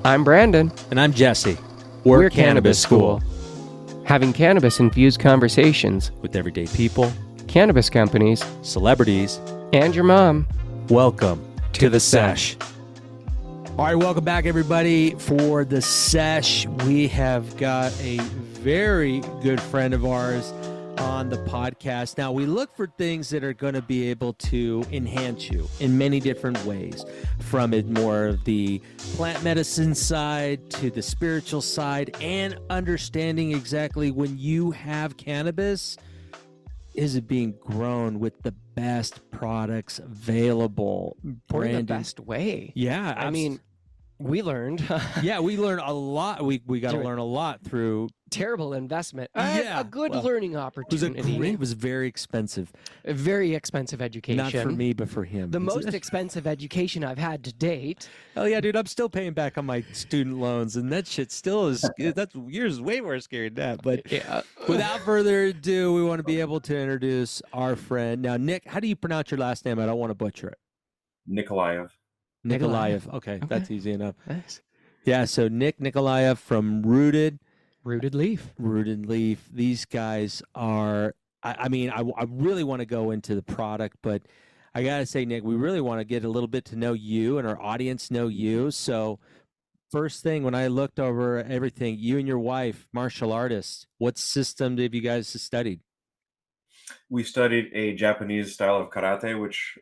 I'm Brandon. And I'm Jesse. We're Cannabis School. Having cannabis-infused conversations with everyday people, cannabis companies, celebrities, and your mom. Welcome to the Sesh. All right, welcome back, everybody, for the Sesh. We have got a very good friend of ours on the podcast. Now, we look for things that are going to be able to enhance you in many different ways, from it more of the plant medicine side to the spiritual side, and understanding exactly when you have cannabis, is it being grown with the best products available? Or the best way. Yeah. I mean, we learned. Yeah, we learned a lot. We got to learn a lot through terrible investment. Yeah, a good learning opportunity. It was very expensive. A very expensive education. Not for me, but for him. The most expensive education I've had to date. Oh yeah, dude, I'm still paying back on my student loans, and that shit still is. That's yours is way more scary than that. But yeah. Without further ado, we want to be able to introduce our friend now. Nick, how do you pronounce your last name? I don't want to butcher it. Nikolayev. Nikolayev. Okay, that's easy enough. Nice. Yeah, so Nik Nikolayev from Rooted Leaf. Rooted Leaf. These guys are, I mean, I really want to go into the product, but I got to say, Nick, we really want to get a little bit to know you and our audience know you. So first thing, when I looked over everything, you and your wife, martial artists, what system have you guys studied? We studied a Japanese style of karate, which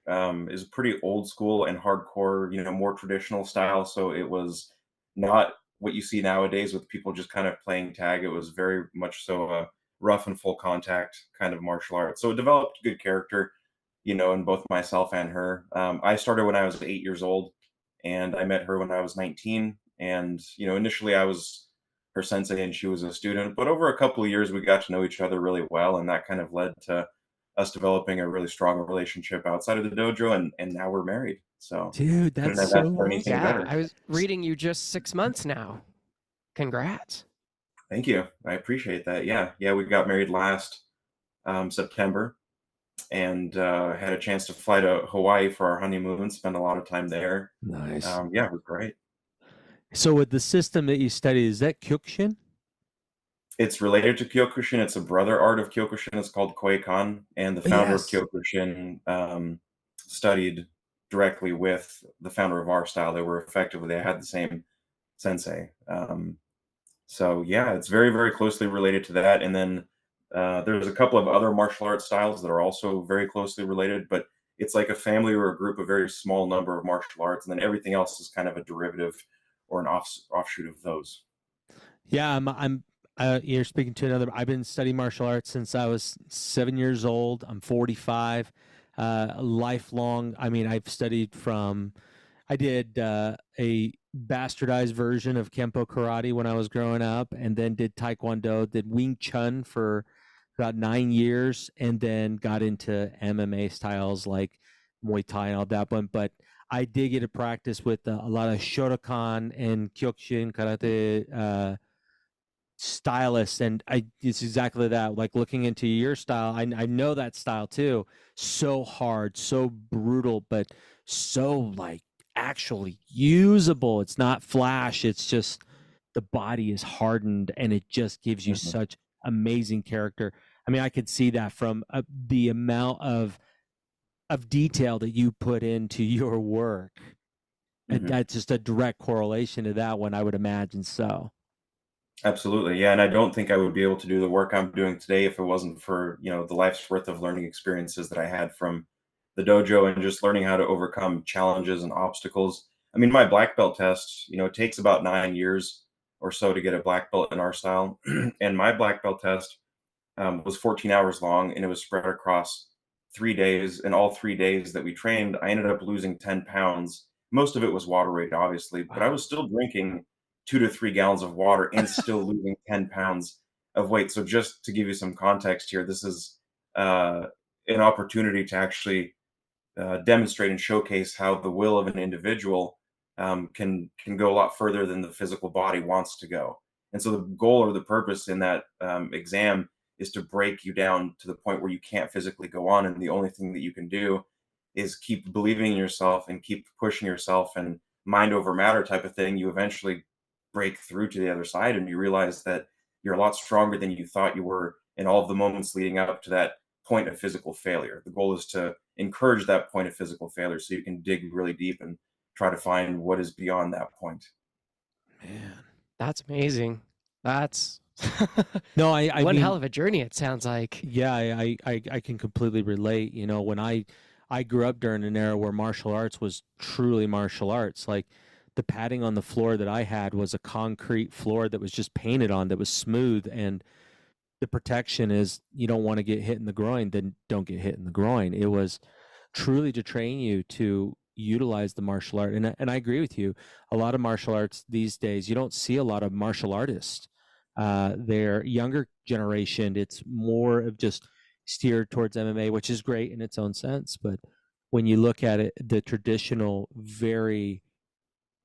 is pretty old school and hardcore, more traditional style. So it was not what you see nowadays with people just kind of playing tag. It was very much so a rough and full contact kind of martial art. So it developed good character, in both myself and her. I started when I was 8 years old, and I met her when I was 19. And, initially I was her sensei and she was a student, but over a couple of years we got to know each other really well, and that kind of led to us developing a really strong relationship outside of the dojo, and now we're married. So dude, that's so awesome. Yeah, I was reading you just 6 months now. Congrats. Thank you. I appreciate that. Yeah, we got married last September, and had a chance to fly to Hawaii for our honeymoon, spend a lot of time there. Nice. Yeah, it was great. So with the system that you study, is that Kyokushin? It's related to Kyokushin. It's a brother art of Kyokushin. It's called Koei-kan, and the founder of Kyokushin studied directly with the founder of our style. They had the same sensei. So yeah, it's very, very closely related to that. And then there's a couple of other martial arts styles that are also very closely related, but it's like a family or a group, a very small number of martial arts, and then everything else is kind of a derivative or an offshoot of those. Yeah, you're speaking to another. I've been studying martial arts since I was 7 years old. I'm 45. Lifelong. I mean, I've studied I did a bastardized version of Kempo karate when I was growing up, and then did Taekwondo, did Wing Chun for about 9 years, and then got into MMA styles like Muay Thai and all that one. But I did get to practice with a lot of Shotokan and Kyokushin karate stylists, and it's exactly that. Like looking into your style, I know that style too. So hard, so brutal, but so like actually usable. It's not flash. It's just the body is hardened, and it just gives you such amazing character. I mean, I could see that from the amount of detail that you put into your work. And that's just a direct correlation to that one, I would imagine. So Absolutely. Yeah. And I don't think I would be able to do the work I'm doing today if it wasn't for, the life's worth of learning experiences that I had from the dojo and just learning how to overcome challenges and obstacles. I mean, my black belt test, it takes about 9 years or so to get a black belt in our style. And my black belt test was 14 hours long, and it was spread across 3 days. And all 3 days that we trained, I ended up losing 10 pounds. Most of it was water weight, obviously, but I was still drinking 2 to 3 gallons of water and still losing 10 pounds of weight. So just to give you some context here, this is an opportunity to actually demonstrate and showcase how the will of an individual can go a lot further than the physical body wants to go. And so the goal or the purpose in that exam is to break you down to the point where you can't physically go on, and the only thing that you can do is keep believing in yourself and keep pushing yourself, and mind over matter type of thing. You eventually break through to the other side, and you realize that you're a lot stronger than you thought you were in all of the moments leading up to that point of physical failure. The goal is to encourage that point of physical failure so you can dig really deep and try to find what is beyond that point. Man. That's amazing. That's No, I one mean, hell of a journey, it sounds like. yeah, I can completely relate. You know, when I grew up during an era where martial arts was truly martial arts. Like the padding on the floor that I had was a concrete floor that was just painted on, that was smooth, and the protection is you don't want to get hit in the groin, then don't get hit in the groin. It was truly to train you to utilize the martial art. And I agree with you. A lot of martial arts these days, you don't see a lot of martial artists. Their younger generation, it's more of just steered towards MMA, which is great in its own sense. But when you look at it, the traditional, very,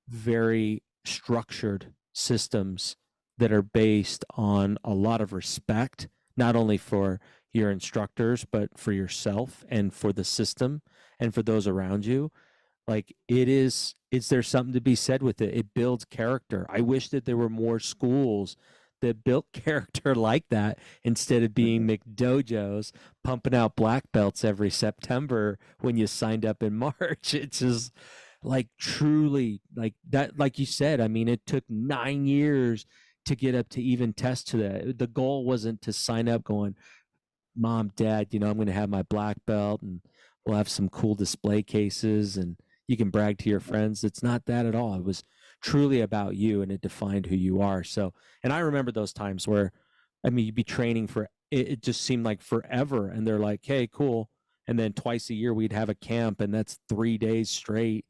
very structured systems that are based on a lot of respect, not only for your instructors, but for yourself and for the system and for those around you. Like is there something to be said with it? It builds character. I wish that there were more schools that built character like that instead of being McDojos pumping out black belts every September when you signed up in March. It's just like truly like that, like you said, I mean, it took 9 years to get up to even test to that. The goal wasn't to sign up going, Mom, Dad, you know, I'm going to have my black belt and we'll have some cool display cases and you can brag to your friends. It's not that at all. It was truly about you and it defined who you are. So, and I remember those times where, I mean, you'd be training for it just seemed like forever. And they're like, hey, cool. And then twice a year we'd have a camp and that's 3 days straight.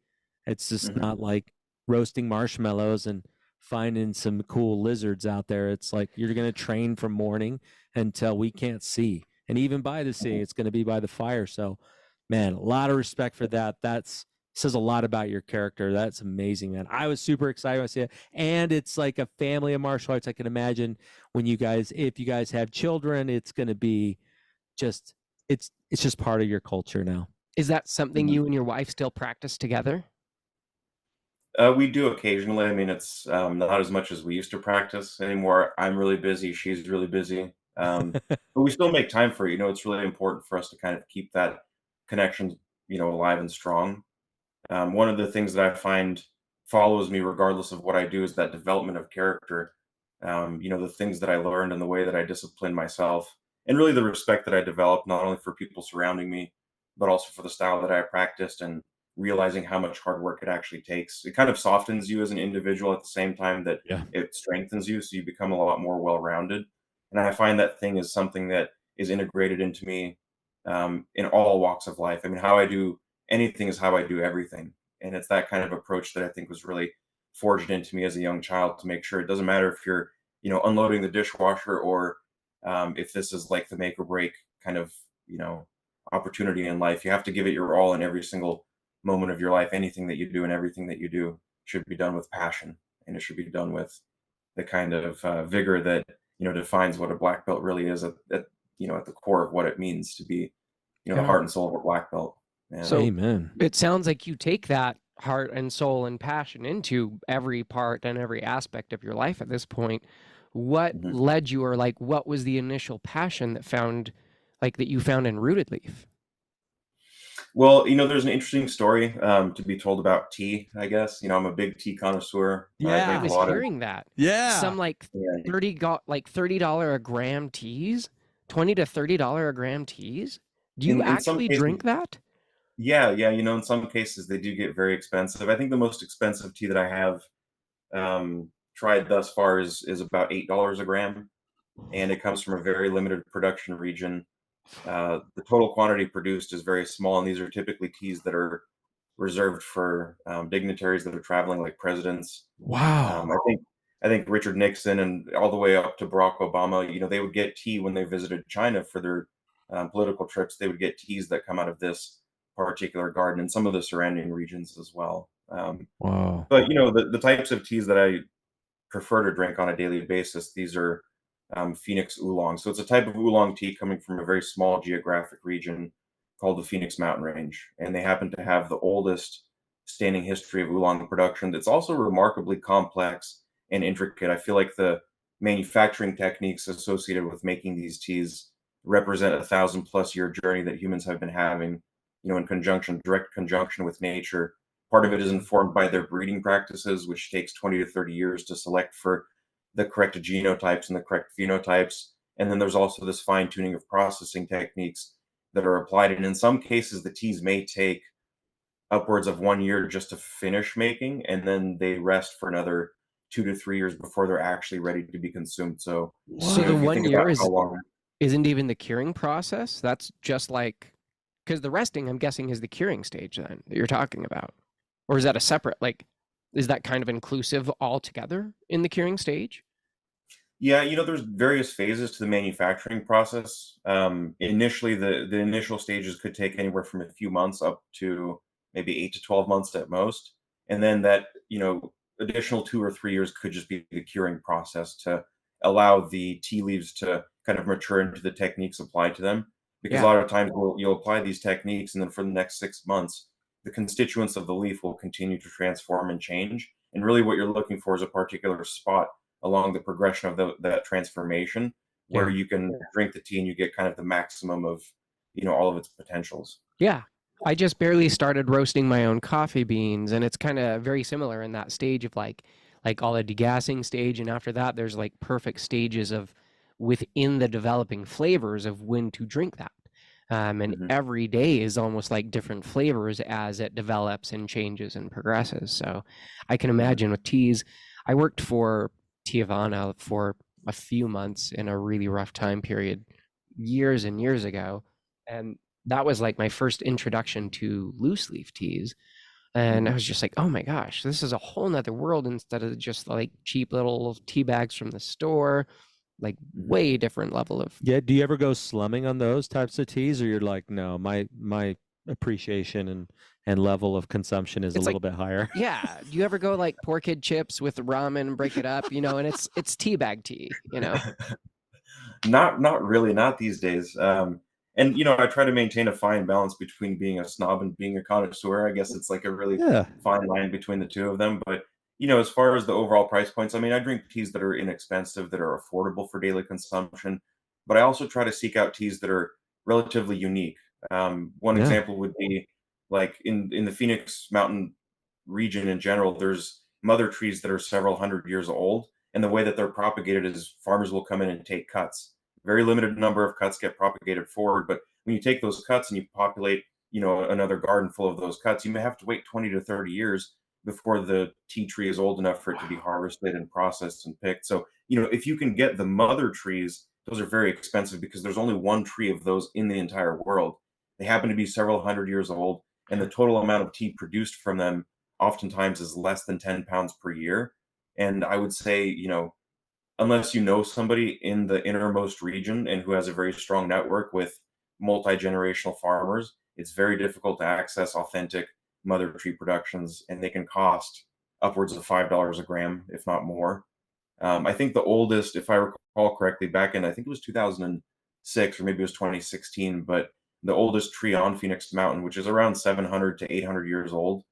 It's just not like roasting marshmallows and finding some cool lizards out there. It's like you're going to train from morning until we can't see. And even by the sea, it's going to be by the fire. So, man, a lot of respect for that. That's says a lot about your character. That's amazing, man. I was super excited when I see it. And it's like a family of martial arts. I can imagine when you guys, if you guys have children, it's going to be just, it's just part of your culture now. Is that something Mhm. you and your wife still practice together? We do occasionally. I mean, it's not as much as we used to practice anymore. I'm really busy. She's really busy. But we still make time for it. You know, it's really important for us to kind of keep that connection, you know, alive and strong. One of the things that I find follows me regardless of what I do is that development of character. You know, the things that I learned and the way that I discipline myself, and really the respect that I developed, not only for people surrounding me, but also for the style that I practiced, and realizing how much hard work it actually takes. It kind of softens you as an individual at the same time that Yeah. it strengthens you, so you become a lot more well rounded. And I find that thing is something that is integrated into me in all walks of life. I mean, how I do anything is how I do everything. And it's that kind of approach that I think was really forged into me as a young child, to make sure it doesn't matter if you're, you know, unloading the dishwasher, or if this is like the make or break kind of, you know, opportunity in life. You have to give it your all in every single moment of your life. Anything that you do and everything that you do should be done with passion, and it should be done with the kind of vigor that, you know, defines what a black belt really is at, you know, at the core of what it means to be, you know, the Yeah. heart and soul of a black belt. Yeah. So Amen. it sounds like you take that heart and soul and passion into every part and every aspect of your life at this point. What Mhm. led you, or like what was the initial passion that you found in Rooted Leaf? Well, you know, there's an interesting story to be told about tea, I guess. You know, I'm a big tea connoisseur. I I drink a was lot of, hearing that. Yeah. Some like yeah. $30 a gram teas, $20 to $30 a gram teas. Do you In some actually cases, drink that? yeah, you know, in some cases they do get very expensive. I think the most expensive tea that I have tried thus far is about $8 a gram, and it comes from a very limited production region. The total quantity produced is very small, and these are typically teas that are reserved for dignitaries that are traveling, like presidents. Wow. I think Richard Nixon and all the way up to Barack Obama, you know, they would get tea when they visited China for their political trips. They would get teas that come out of this particular garden and some of the surrounding regions as well. Wow. But you know, the types of teas that I prefer to drink on a daily basis, these are Phoenix oolong. So it's a type of oolong tea coming from a very small geographic region called the Phoenix Mountain Range, and they happen to have the oldest standing history of oolong production. That's also remarkably complex and intricate. I feel like the manufacturing techniques associated with making these teas represent 1,000+ year journey that humans have been having, in direct conjunction with nature. Part of it is informed by their breeding practices, which takes 20 to 30 years to select for the correct genotypes and the correct phenotypes. And then there's also this fine tuning of processing techniques that are applied. And in some cases, the teas may take upwards of 1 year just to finish making, and then they rest for another 2 to 3 years before they're actually ready to be consumed. So, So What? the if you one think year about how long, isn't even the curing process. That's just like, because the resting, I'm guessing, is the curing stage then that you're talking about, or is that a separate like? Is that kind of inclusive altogether in the curing stage? yeah, there's various phases to the manufacturing process. Initially, the initial stages could take anywhere from a few months up to maybe 8 to 12 months at most, and then that additional 2 or 3 years could just be the curing process to allow the tea leaves to kind of mature into the techniques applied to them. Because a Yeah. lot of times you'll apply these techniques, and then for the next 6 months, the constituents of the leaf will continue to transform and change. And really, what you're looking for is a particular spot along the progression of that transformation where Yeah. you can drink the tea and you get kind of the maximum of all of its potentials. Yeah. I just barely started roasting my own coffee beans, and it's kind of very similar in that stage of like all the degassing stage, and after that there's like perfect stages of within the developing flavors of when to drink that. And Hmm. every day is almost like different flavors as it develops and changes and progresses. So I can Hmm. imagine with teas, I worked for Tiavana for a few months in a really rough time period years and years ago. And that was like my first introduction to loose leaf teas. And I Hmm. was just like, oh my gosh, this is a whole nother world instead of just like cheap little tea bags from the store, like Hmm. way different level of. Yeah, do you ever go slumming on those types of teas, or you're like, no, my appreciation and level of consumption is a It's like, little bit higher? yeah, do you ever go like poor kid chips with ramen and break it up, and it's tea bag tea. Not really, not these days. And I try to maintain a fine balance between being a snob and being a connoisseur. I guess it's like a really Yeah. fine line between the two of them. But as far as the overall price points, I mean, I drink teas that are inexpensive, that are affordable for daily consumption. But I also try to seek out teas that are relatively unique. One Yeah. example would be like in the Phoenix Mountain region in general. There's mother trees that are several hundred years old, and the way that they're propagated is farmers will come in and take cuts. Very limited number of cuts get propagated forward, but when you take those cuts and you populate, another garden full of those cuts, you may have to wait 20 to 30 years before the tea tree is old enough for it to be Wow. harvested and processed and picked. So, if you can get the mother trees, those are very expensive because there's only one tree of those in the entire world. They happen to be several hundred years old, and the total amount of tea produced from them oftentimes is less than 10 pounds per year. And I would say, unless you know somebody in the innermost region and who has a very strong network with multi-generational farmers, it's very difficult to access authentic mother tree productions, and they can cost upwards of $5 a gram, if not more. I think the oldest, if I recall correctly, back in I think it was 2006 or maybe it was 2016, but the oldest tree on Phoenix Mountain, which is around 700 to 800 years old,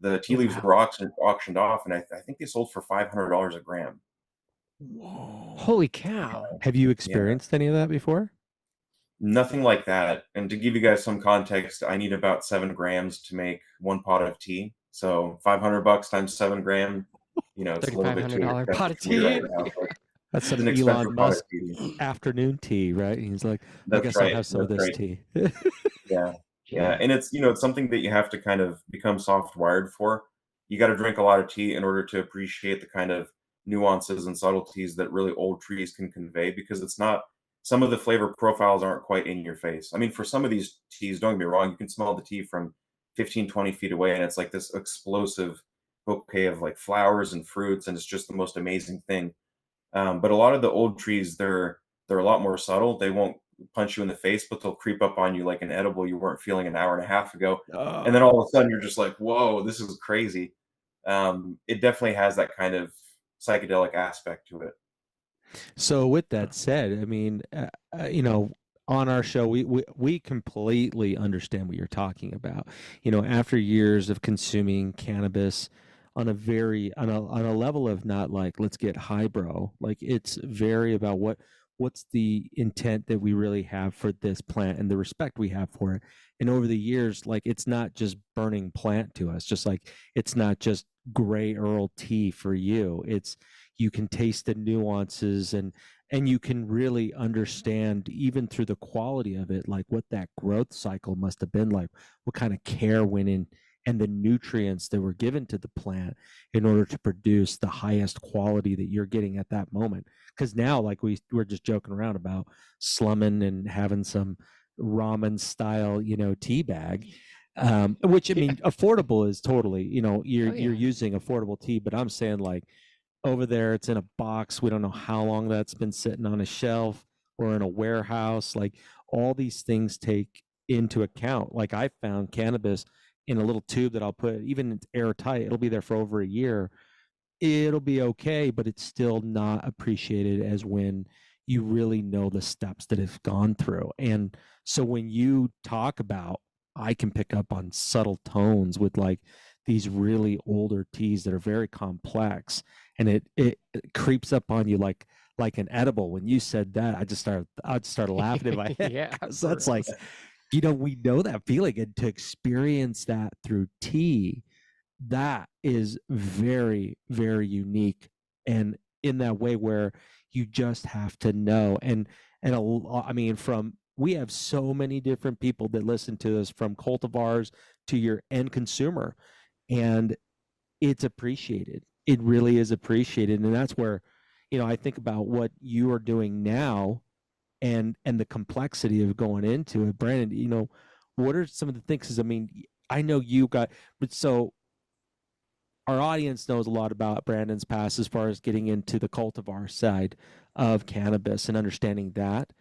the tea Oh, leaves wow. were auctioned off, and I think they sold for $500 a gram. Whoa. Holy cow. Have you Yeah, experienced any of that before? nothing like that. And to give you guys some context, I need about 7 grams to make one pot of tea. So $500 times 7 gram, it's a little bit too $3,500 pot expensive of for me right tea. now, but That's it's some an expensive Elon pot of Musk tea. afternoon tea, right? He's like, I That's guess I'll right. have some of That's this right. tea. Yeah. Yeah. Yeah. And it's something that you have to kind of become soft wired for. You got to drink a lot of tea in order to appreciate the kind of nuances and subtleties that really old trees can convey, because it's not, some of the flavor profiles aren't quite in your face. I mean, for some of these teas, don't get me wrong, you can smell the tea from 15, 20 feet away, and it's like this explosive bouquet of like flowers and fruits, and it's just the most amazing thing. But a lot of the old trees, they're a lot more subtle. They won't punch you in the face, but they'll creep up on you like an edible you weren't feeling an hour and a half ago. And then all of a sudden you're just like, whoa, this is crazy. It definitely has that kind of psychedelic aspect to it. So with that said, I mean, on our show, we completely understand what you're talking about. After years of consuming cannabis on a level of not like, let's get highbrow. Like, it's very about what's the intent that we really have for this plant and the respect we have for it. And over the years, like, it's not just burning plant to us, just like it's not just gray Earl tea for you. It's, you can taste the nuances, and you can really understand, even through the quality of it, like what that growth cycle must have been like, what kind of care went in, and the nutrients that were given to the plant in order to produce the highest quality that you're getting at that moment. Because now, like, we're just joking around about slumming and having some ramen style, tea bag. Which, I mean, affordable is totally, you're using affordable tea, but I'm saying, like, over there it's in a box. We don't know how long that's been sitting on a shelf or in a warehouse. Like, all these things take into account. Like, I found cannabis in a little tube that I'll put, even it's airtight, it'll be there for over a year. It'll be okay, but it's still not appreciated as when you really know the steps that have gone through. And so when you talk about, I can pick up on subtle tones with like these really older teas that are very complex, and it creeps up on you like an edible. When you said that, I just started laughing in my head. Yeah, So that's like, we know that feeling, and to experience that through tea, that is very, very unique, and in that way where you just have to know. And I mean, from, we have so many different people that listen to us, from cultivars to your end consumer, and it's appreciated. It really is appreciated. And that's where, I think about what you are doing now, and the complexity of going into it. Brandon, what are some of the things? 'Cause, I mean, I know you got, but so our audience knows a lot about Brandon's past as far as getting into the cultivar side of cannabis and understanding that.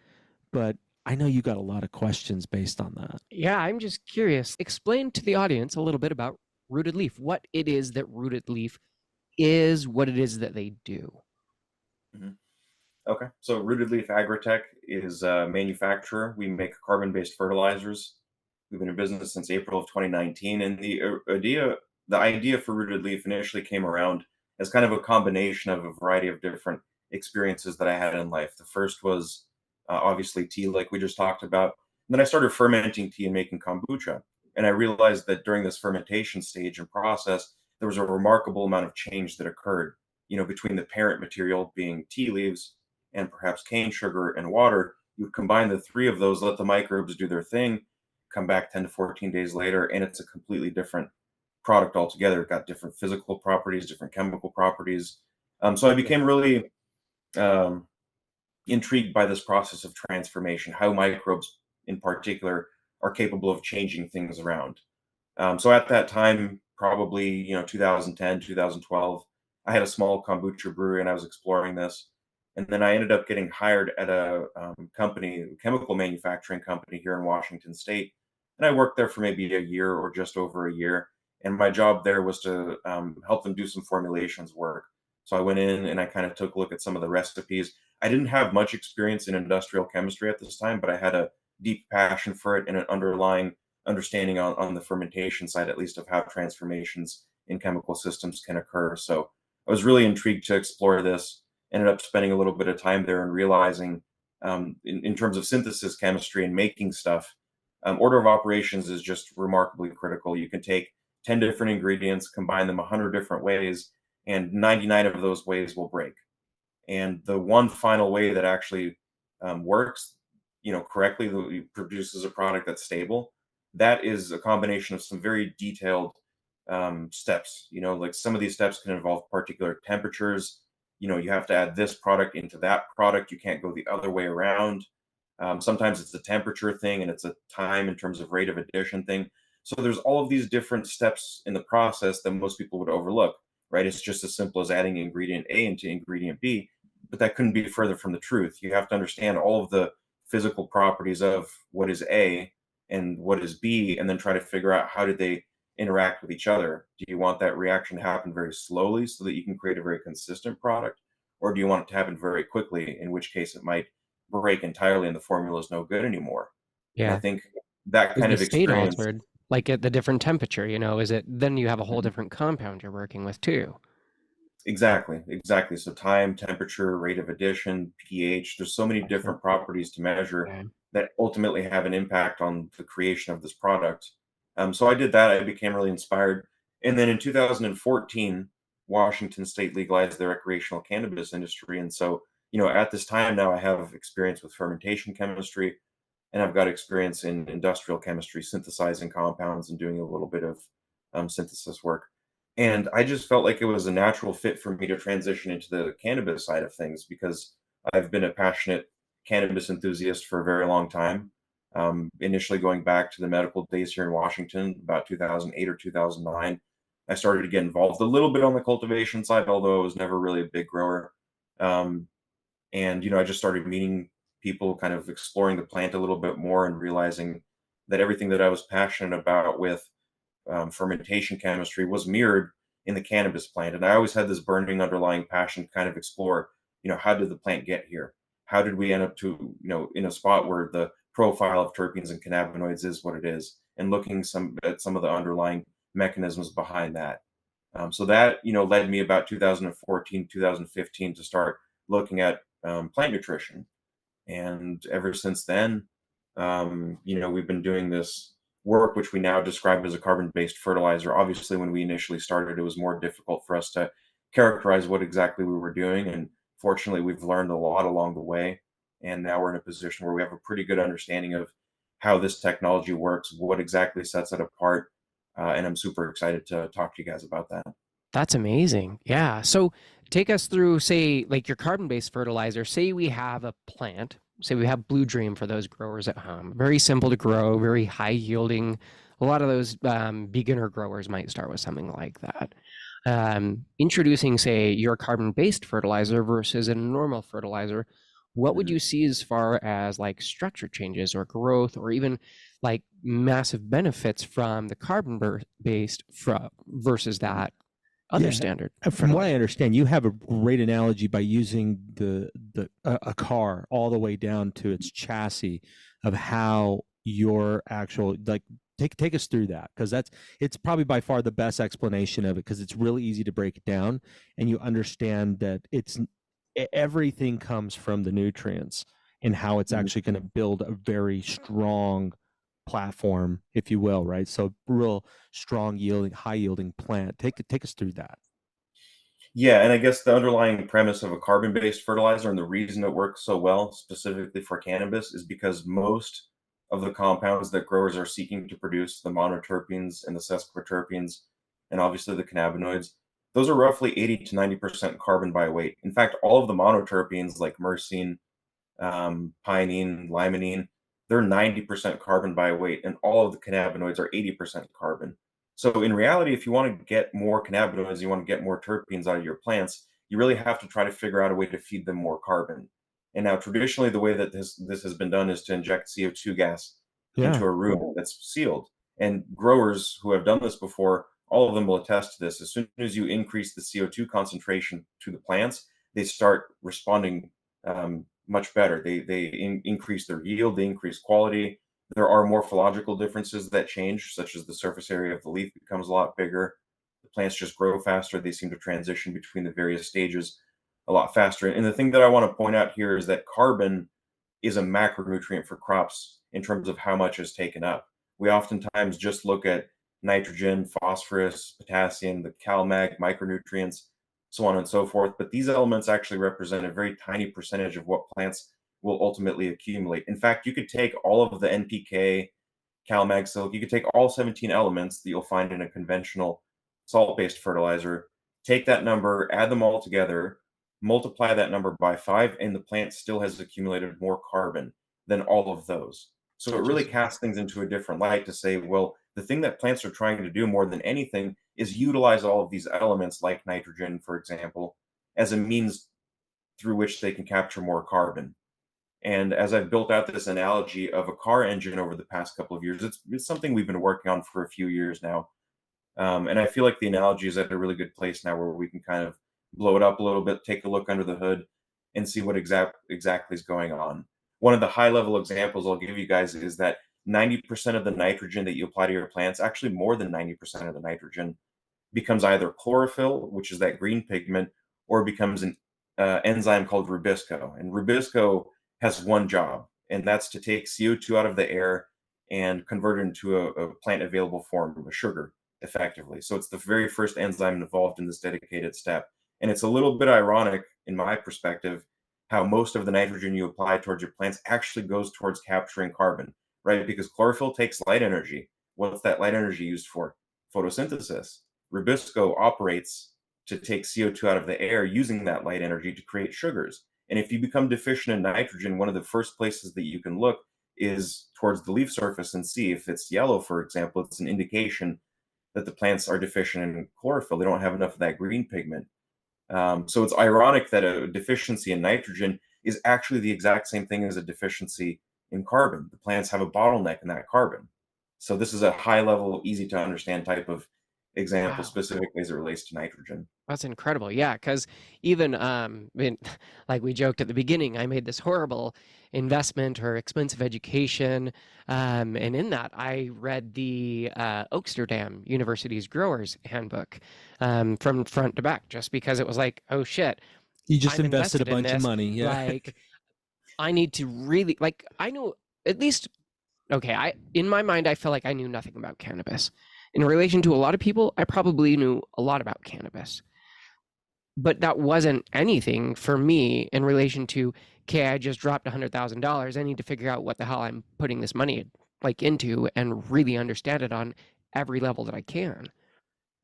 But I know you got a lot of questions based on that. Yeah, I'm just curious. Explain to the audience a little bit about Rooted Leaf, what it is that Rooted Leaf is, what it is that they do. Mhm. Okay, so Rooted Leaf Agritech is a manufacturer. We make carbon-based fertilizers. We've been in business since April of 2019, and the idea for Rooted Leaf initially came around as kind of a combination of a variety of different experiences that I had in life. The first was obviously tea, like we just talked about. And then I started fermenting tea and making kombucha, and I realized that during this fermentation stage and process, there was a remarkable amount of change that occurred. Between the parent material being tea leaves and perhaps cane sugar and water, you would combine the three of those, let the microbes do their thing, come back 10 to 14 days later, and it's a completely different product altogether. It got different physical properties, different chemical properties. So I became really um, intrigued by this process of transformation, how microbes in particular are capable of changing things around. So at that time, probably 2010, 2012, I had a small kombucha brewery and I was exploring this. And then I ended up getting hired at a company, a chemical manufacturing company here in Washington State. And I worked there for maybe a year or just over a year. And my job there was to help them do some formulations work. So I went in and I kind of took a look at some of the recipes. I didn't have much experience in industrial chemistry at this time, but I had a deep passion for it and an underlying understanding on the fermentation side, at least, of how transformations in chemical systems can occur. So I was really intrigued to explore this. Ended up spending a little bit of time there and realizing, in terms of synthesis chemistry and making stuff, order of operations is just remarkably critical. You can take 10 different ingredients, combine them 100 different ways, and 99 of those ways will break. And the one final way that actually works, correctly, that produces a product that's stable, that is a combination of some very detailed steps. Like some of these steps can involve particular temperatures. You have to add this product into that product. You can't go the other way around. Sometimes it's a temperature thing, and it's a time in terms of rate of addition thing. So there's all of these different steps in the process that most people would overlook, right? It's just as simple as adding ingredient A into ingredient B, but that couldn't be further from the truth. You have to understand all of the physical properties of what is A and what is B, and then try to figure out how do they interact with each other. Do you want that reaction to happen very slowly so that you can create a very consistent product? Or do you want it to happen very quickly, in which case it might break entirely and the formula is no good anymore? And I Yeah, think that would kind be of state experience, altered. like at the different temperature, is it then you have a whole different compound you're working with too. Exactly. So time, temperature, rate of addition, pH, there's so many Gotcha. different properties to measure Okay. that ultimately have an impact on the creation of this product. So I did that. I became really inspired. And then in 2014, Washington State legalized the recreational cannabis industry. And so, at this time now, I have experience with fermentation chemistry, and I've got experience in industrial chemistry, synthesizing compounds and doing a little bit of synthesis work. And I just felt like it was a natural fit for me to transition into the cannabis side of things because I've been a passionate cannabis enthusiast for a very long time. Initially, going back to the medical days here in Washington, about 2008 or 2009, I started to get involved a little bit on the cultivation side, although I was never really a big grower. Um, and I just started meeting people, kind of exploring the plant a little bit more, and realizing that everything that I was passionate about with fermentation chemistry was mirrored in the cannabis plant. And I always had this burning underlying passion to kind of explore, how did the plant get here? How did we end up to, in a spot where the profile of terpenes and cannabinoids is what it is, and looking at some of the underlying mechanisms behind that. So that, led me about 2014, 2015 to start looking at plant nutrition. And ever since then, we've been doing this work, which we now describe as a carbon-based fertilizer. Obviously, when we initially started, it was more difficult for us to characterize what exactly we were doing. And fortunately, we've learned a lot along the way. And now we're in a position where we have a pretty good understanding of how this technology works, what exactly sets it apart. And I'm super excited to talk to you guys about that. That's amazing. Yeah. So take us through, say, like your carbon-based fertilizer. Say we have a plant. Say we have Blue Dream for those growers at home. Very simple to grow, very high yielding. A lot of those beginner growers might start with something like that. Introducing, say, your carbon-based fertilizer versus a normal fertilizer, what would Mhm. you see as far as like structure changes or growth or even like massive benefits from the carbon-based versus Mhm. that other Yeah. standard From what I fertilizer? understand, you have a great analogy by using a car all the way down to its chassis of how your actual like take us through that, because it's probably by far the best explanation of it, because it's really easy to break it down and you understand that everything comes from the nutrients and how it's Mhm. actually going to build a very strong platform, if you will, right? So real strong yielding, high yielding plant. Take us through that. Yeah, and I guess the underlying premise of a carbon-based fertilizer and the reason it works so well specifically for cannabis is because most of the compounds that growers are seeking to produce, the monoterpenes and the sesquiterpenes, and obviously the cannabinoids, those are roughly 80 to 90% carbon by weight. In fact, all of the monoterpenes like myrcene, pinene, limonene, they're 90% carbon by weight, and all of the cannabinoids are 80% carbon. So in reality, if you want to get more cannabinoids, you want to get more terpenes out of your plants, you really have to try to figure out a way to feed them more carbon. And now traditionally the way that this has been done is to inject CO2 gas Yeah. into a room that's sealed. And growers who have done this before, all of them will attest to this. As soon as you increase the CO2 concentration to the plants, they start responding much better. They increase their yield, they increase quality. There are morphological differences that change, such as the surface area of the leaf becomes a lot bigger. The plants just grow faster. They seem to transition between the various stages a lot faster. And the thing that I want to point out here is that carbon is a macronutrient for crops in terms of how much is taken up. We oftentimes just look at nitrogen, phosphorus, potassium, the CalMag, micronutrients, so on and so forth. But these elements actually represent a very tiny percentage of what plants will ultimately accumulate. In fact, you could take all of the NPK, CalMag silk, you could take all 17 elements that you'll find in a conventional salt-based fertilizer, take that number, add them all together, multiply that number by 5, and the plant still has accumulated more carbon than all of those. So it really Just casts things into a different light to say, well, the thing that plants are trying to do more than anything is utilize all of these elements, like nitrogen, for example, as a means through which they can capture more carbon. And as I've built out this analogy of a car engine over the past couple of years, it's something we've been working on for a few years now. And I feel like the analogy is at a really good place now where we can kind of blow it up a little bit, take a look under the hood, and see what exactly is going on. One of the high level examples I'll give you guys is that 90% of the nitrogen that you apply to your plants, actually more than 90% of the nitrogen, becomes either chlorophyll, which is that green pigment, or becomes an enzyme called rubisco. And rubisco has one job, and that's to take CO2 out of the air and convert it into a plant available form, a sugar, effectively. So it's the very first enzyme involved in this dedicated step. And it's a little bit ironic, in my perspective, how most of the nitrogen you apply towards your plants actually goes towards capturing carbon, right? Because chlorophyll takes light energy. What's that light energy used for? Photosynthesis. Rubisco operates to take CO2 out of the air using that light energy to create sugars. And if you become deficient in nitrogen, one of the first places that you can look is towards the leaf surface and see if it's yellow, for example, it's an indication that the plants are deficient in chlorophyll. They don't have enough of that green pigment. So it's ironic that a deficiency in nitrogen is actually the exact same thing as a deficiency in carbon. The plants have a bottleneck in that carbon. So this is a high level, easy to understand type of example Wow. specifically as it relates to nitrogen. That's incredible. Yeah, because even like we joked at the beginning, I made this horrible investment or expensive education, and in that I read the Oaksterdam University's Growers Handbook from front to back, just because it was like, oh shit, You just I'm invested a invested in bunch of this. money. Yeah. Like, I need to really like. I know at least. Okay, in my mind, I feel like I knew nothing about cannabis. In relation to a lot of people, I probably knew a lot about cannabis, but that wasn't anything for me in relation to, okay, I just dropped $100,000. I need to figure out what the hell I'm putting this money like into and really understand it on every level that I can.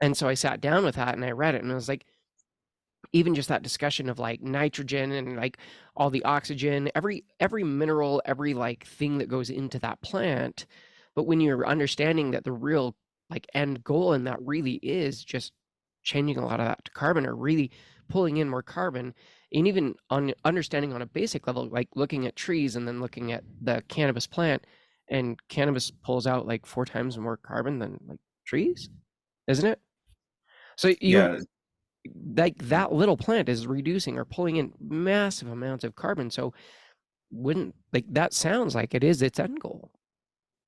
And so I sat down with that and I read it and I was like, even just that discussion of like nitrogen and like all the oxygen, every mineral, every like thing that goes into that plant. But when you're understanding that the real like end goal in that really is just changing a lot of that to carbon or really pulling in more carbon, and even on understanding on a basic level, like looking at trees and then looking at the cannabis plant, and cannabis pulls out like 4 times more carbon than like trees, isn't it? So you Yeah. like that little plant is reducing or pulling in massive amounts of carbon. So wouldn't like that sounds like it is its end goal,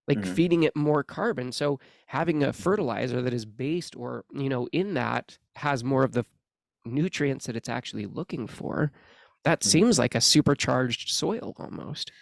like Mhm. feeding it more carbon. So having a fertilizer that is based or, in that has more of the nutrients that it's actually looking for, that Mhm. seems like a supercharged soil almost.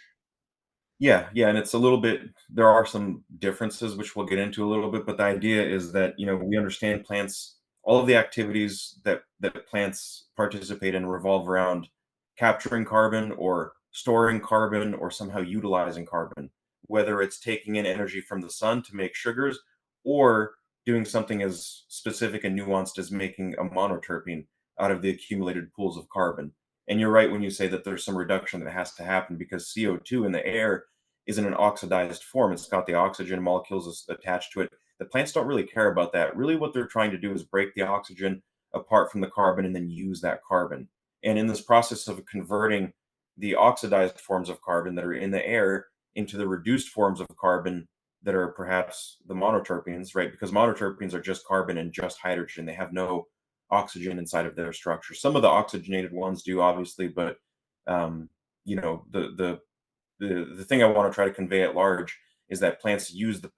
Yeah, yeah, and it's a little bit there are some differences which we'll get into a little bit, but the idea is that, we understand plants all of the activities that plants participate in revolve around capturing carbon or storing carbon or somehow utilizing carbon, whether it's taking in energy from the sun to make sugars or doing something as specific and nuanced as making a monoterpene out of the accumulated pools of carbon. And you're right when you say that there's some reduction that has to happen because CO2 in the air is in an oxidized form. It's got the oxygen molecules attached to it. The plants don't really care about that. Really, what they're trying to do is break the oxygen apart from the carbon and then use that carbon. And in this process of converting the oxidized forms of carbon that are in the air into the reduced forms of carbon that are perhaps the monoterpenes, right? Because monoterpenes are just carbon and just hydrogen. They have no oxygen inside of their structure. Some of the oxygenated ones do, obviously, but um, the thing I want to try to convey at large is that plants use the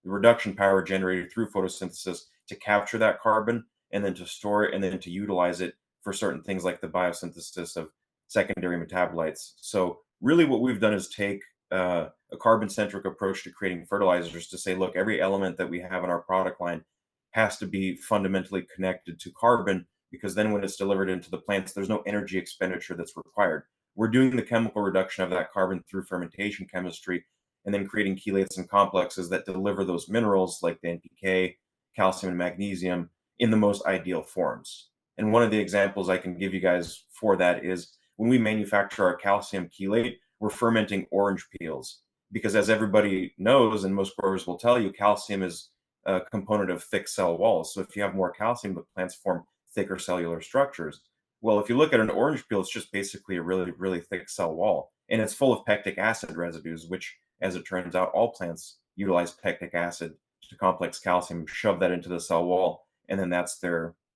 reduction power generated through photosynthesis to capture that carbon and then to store it and then to utilize it for certain things like the biosynthesis of secondary metabolites. So really what we've done is take a carbon centric approach to creating fertilizers to say, look, every element that we have in our product line has to be fundamentally connected to carbon because then when it's delivered into the plants, there's no energy expenditure that's required. We're doing the chemical reduction of that carbon through fermentation chemistry and then creating chelates and complexes that deliver those minerals like the NPK, calcium, and magnesium in the most ideal forms. And one of the examples I can give you guys for that is when we manufacture our calcium chelate, we're fermenting orange peels because, as everybody knows, and most growers will tell you, calcium is a component of thick cell walls. So if you have more calcium, the plants form thicker cellular structures. Well, if you look at an orange peel, it's just basically a really, really thick cell wall, and it's full of pectic acid residues, which, as it turns out, all plants utilize pectic acid to complex calcium, shove that into the cell wall, and then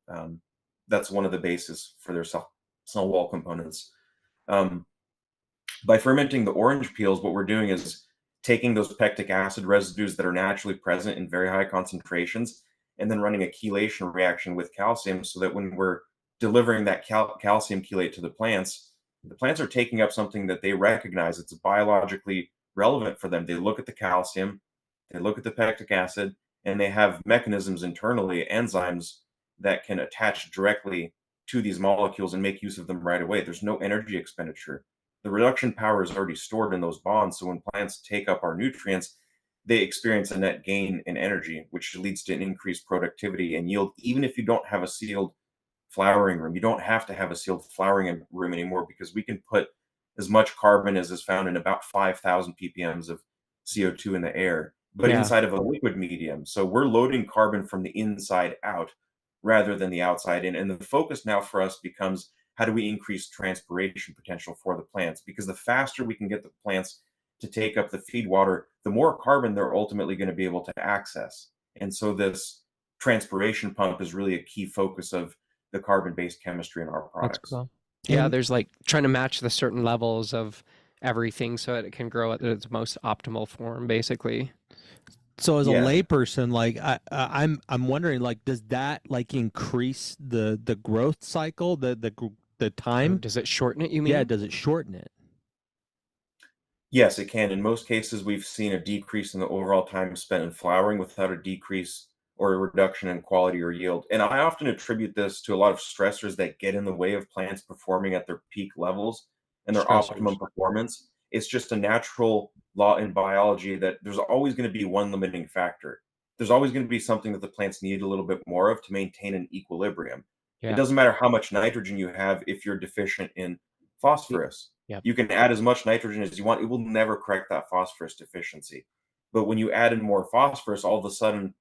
um, that's one of the bases for their cell wall components. Um, by fermenting the orange peels, what we're doing is taking those pectic acid residues that are naturally present in very high concentrations and then running a chelation reaction with calcium so that when we're delivering that calcium chelate to the plants are taking up something that they recognize it's biologically relevant for them. They look at the calcium, they look at the pectic acid, and they have mechanisms internally, enzymes that can attach directly to these molecules and make use of them right away. There's no energy expenditure. The reduction power is already stored in those bonds. So when plants take up our nutrients, they experience a net gain in energy, which leads to an increased productivity and yield. Even if you don't have a sealed flowering room, you don't have to have a sealed flowering room anymore because we can put as much carbon as is found in about 5,000 ppms of CO2 in the air, but Yeah. inside of a liquid medium. So we're loading carbon from the inside out rather than the outside in. And the focus now for us becomes how do we increase transpiration potential for the plants? Because the faster we can get the plants to take up the feed water, the more carbon they're ultimately going to be able to access. And so this transpiration pump is really a key focus of the carbon-based chemistry in our That's products. cool. Yeah, And- there's like trying to match the certain levels of everything so that it can grow at its most optimal form, basically. So as a Yeah. layperson, like I'm wondering, like, does that like increase the growth cycle, the time? Does it shorten it, you mean? Yeah, does it shorten it? Yes, it can. In most cases, we've seen a decrease in the overall time spent in flowering without a decrease or a reduction in quality or yield. And I often attribute this to a lot of stressors that get in the way of plants performing at their peak levels and their optimum Stressors. performance. It's just a natural law in biology that there's always going to be one limiting factor. There's always going to be something that the plants need a little bit more of to maintain an equilibrium. It Yeah. doesn't matter how much nitrogen you have if you're deficient in phosphorus. Yep. You can add as much nitrogen as you want. It will never correct that phosphorus deficiency. But when you add in more phosphorus, all of a sudden,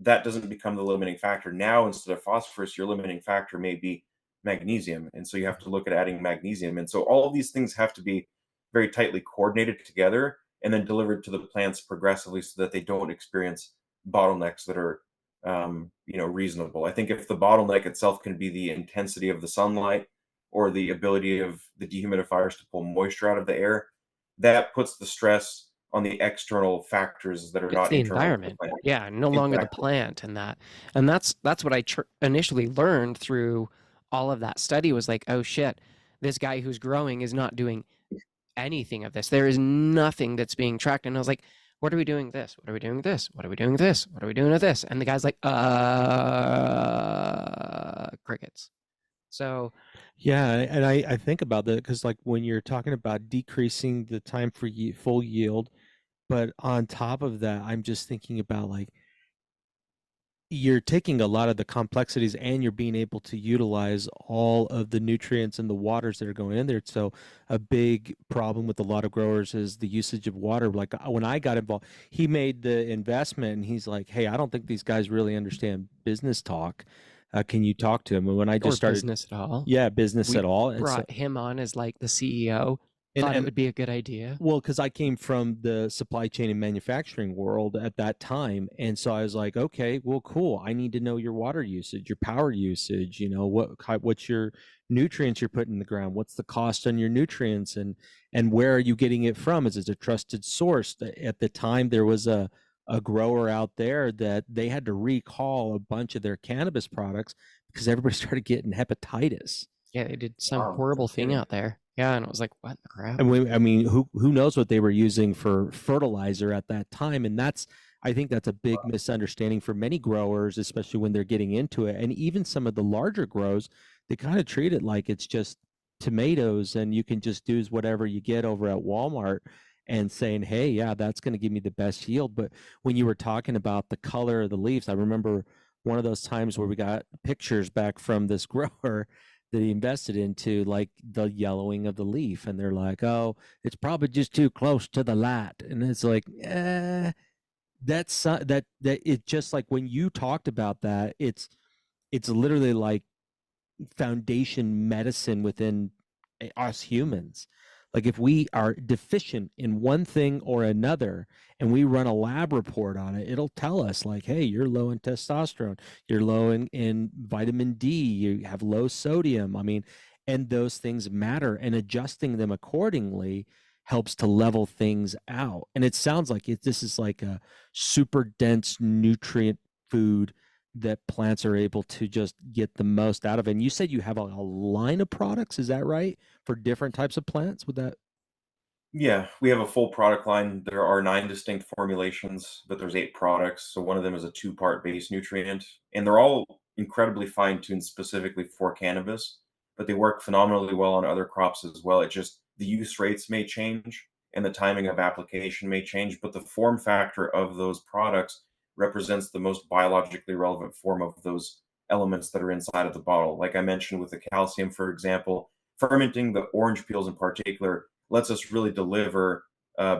that doesn't become the limiting factor. Now, instead of phosphorus, your limiting factor may be magnesium. And so you have to look at adding magnesium. And so all of these things have to be very tightly coordinated together and then delivered to the plants progressively so that they don't experience bottlenecks that are reasonable. I think if the bottleneck itself can be the intensity of the sunlight or the ability of the dehumidifiers to pull moisture out of the air, that puts the stress on the external factors that are It's not the internal to the environment. plant. Yeah, no longer the Exactly. plant and that. And that's what I initially learned through all of that study was like, oh shit, this guy who's growing is not doing anything of this. There is nothing that's being tracked. And I was like, what are we doing this? What are we doing this? What are we doing this? What are we doing with this? And the guy's like, crickets. So Yeah, and I think about that because like when you're talking about decreasing the time for full yield, but on top of that, I'm just thinking about like you're taking a lot of the complexities and you're being able to utilize all of the nutrients and the waters that are going in there. So a big problem with a lot of growers is the usage of water. Like when I got involved, he made the investment and he's like, hey, I don't think these guys really understand business talk. Can you talk to him? And when I or just started, business at all. yeah, business We at all. And so, brought him on as like the CEO. Thought it would be a good idea. well, because I came from the supply chain and manufacturing world at that time, and so I was like, okay, well, cool. I need to know your water usage, your power usage. You know, what's your nutrients you're putting in the ground? What's the cost on your nutrients, and where are you getting it from? Is it a trusted source? At the time, there was a grower out there that they had to recall a bunch of their cannabis products because everybody started getting hepatitis. Yeah, they did some Wow, horrible no thing kidding. out there. Yeah, and it was like, what the crap? And I mean, who knows what they were using for fertilizer at that time? And I think that's a big misunderstanding for many growers, especially when they're getting into it. And even some of the larger grows, they kind of treat it like it's just tomatoes, and you can just do whatever you get over at Walmart, and saying, hey, yeah, that's going to give me the best yield. But when you were talking about the color of the leaves, I remember one of those times where we got pictures back from this grower that he invested into, like the yellowing of the leaf, and they're like, oh, it's probably just too close to the light. And it's like, that it just like when you talked about that, it's literally like foundation medicine within us humans. Like if we are deficient in one thing or another and we run a lab report on it, it'll tell us like, hey, you're low in testosterone, you're low in vitamin D, you have low sodium. I mean, and those things matter, and adjusting them accordingly helps to level things out. And it sounds like this is like a super dense nutrient food that plants are able to just get the most out of. And you said you have a line of products, is that right? For different types of plants? Would that? Yeah, we have a full product line. There are 9 distinct formulations, but there's 8 products. So one of them is a two-part base nutrient, and they're all incredibly fine-tuned specifically for cannabis, but they work phenomenally well on other crops as well. It just the use rates may change and the timing of application may change, but the form factor of those products represents the most biologically relevant form of those elements that are inside of the bottle. Like I mentioned with the calcium, for example, fermenting the orange peels in particular lets us really deliver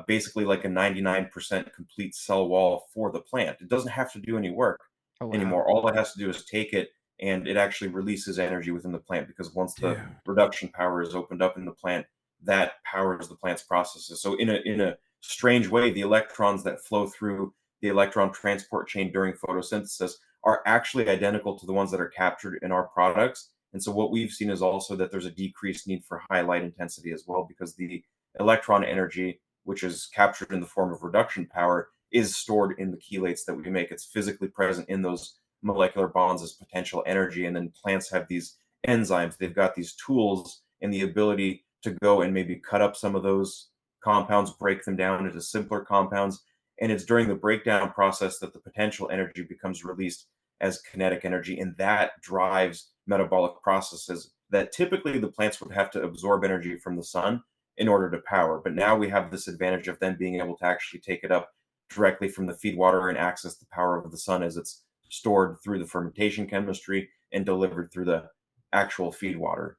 basically like a 99% complete cell wall for the plant. It doesn't have to do any work Oh, wow. anymore. All it has to do is take it and it actually releases energy within the plant because once the Dude. reduction power is opened up in the plant, that powers the plant's processes. So in a strange way, the electrons that flow through the electron transport chain during photosynthesis are actually identical to the ones that are captured in our products. And so what we've seen is also that there's a decreased need for high light intensity as well, because the electron energy, which is captured in the form of reduction power, is stored in the chelates that we make. It's physically present in those molecular bonds as potential energy. And then plants have these enzymes. They've got these tools and the ability to go and maybe cut up some of those compounds, break them down into simpler compounds. And it's during the breakdown process that the potential energy becomes released as kinetic energy. And that drives metabolic processes that typically the plants would have to absorb energy from the sun in order to power. But now we have this advantage of them being able to actually take it up directly from the feed water and access the power of the sun as it's stored through the fermentation chemistry and delivered through the actual feed water.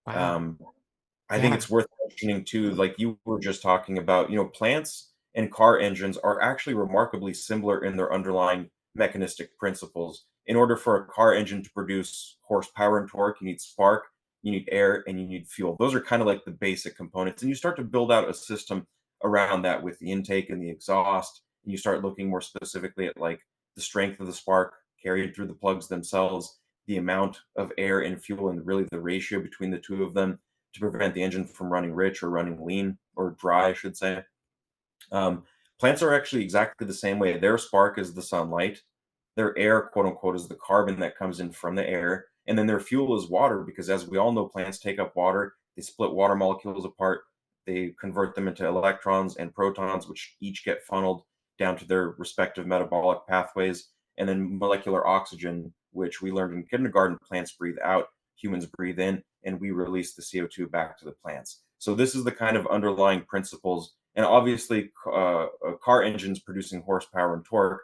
Wow. Um, I think Yeah. it's worth mentioning too, like you were just talking about, plants and car engines are actually remarkably similar in their underlying mechanistic principles. In order for a car engine to produce horsepower and torque, you need spark, you need air, and you need fuel. Those are kind of like the basic components. And you start to build out a system around that with the intake and the exhaust. And you start looking more specifically at like the strength of the spark carried through the plugs themselves, the amount of air and fuel, and really the ratio between the two of them to prevent the engine from running rich or running lean or dry, I should say. Um, Plants are actually exactly the same way. Their spark is the sunlight. Their air, quote unquote, is the carbon that comes in from the air. And then their fuel is water, because as we all know, plants take up water. They split water molecules apart. They convert them into electrons and protons, which each get funneled down to their respective metabolic pathways. And then molecular oxygen, which we learned in kindergarten, plants breathe out, humans breathe in, and we release the CO2 back to the plants. So this is the kind of underlying principles. And obviously, car engines producing horsepower and torque,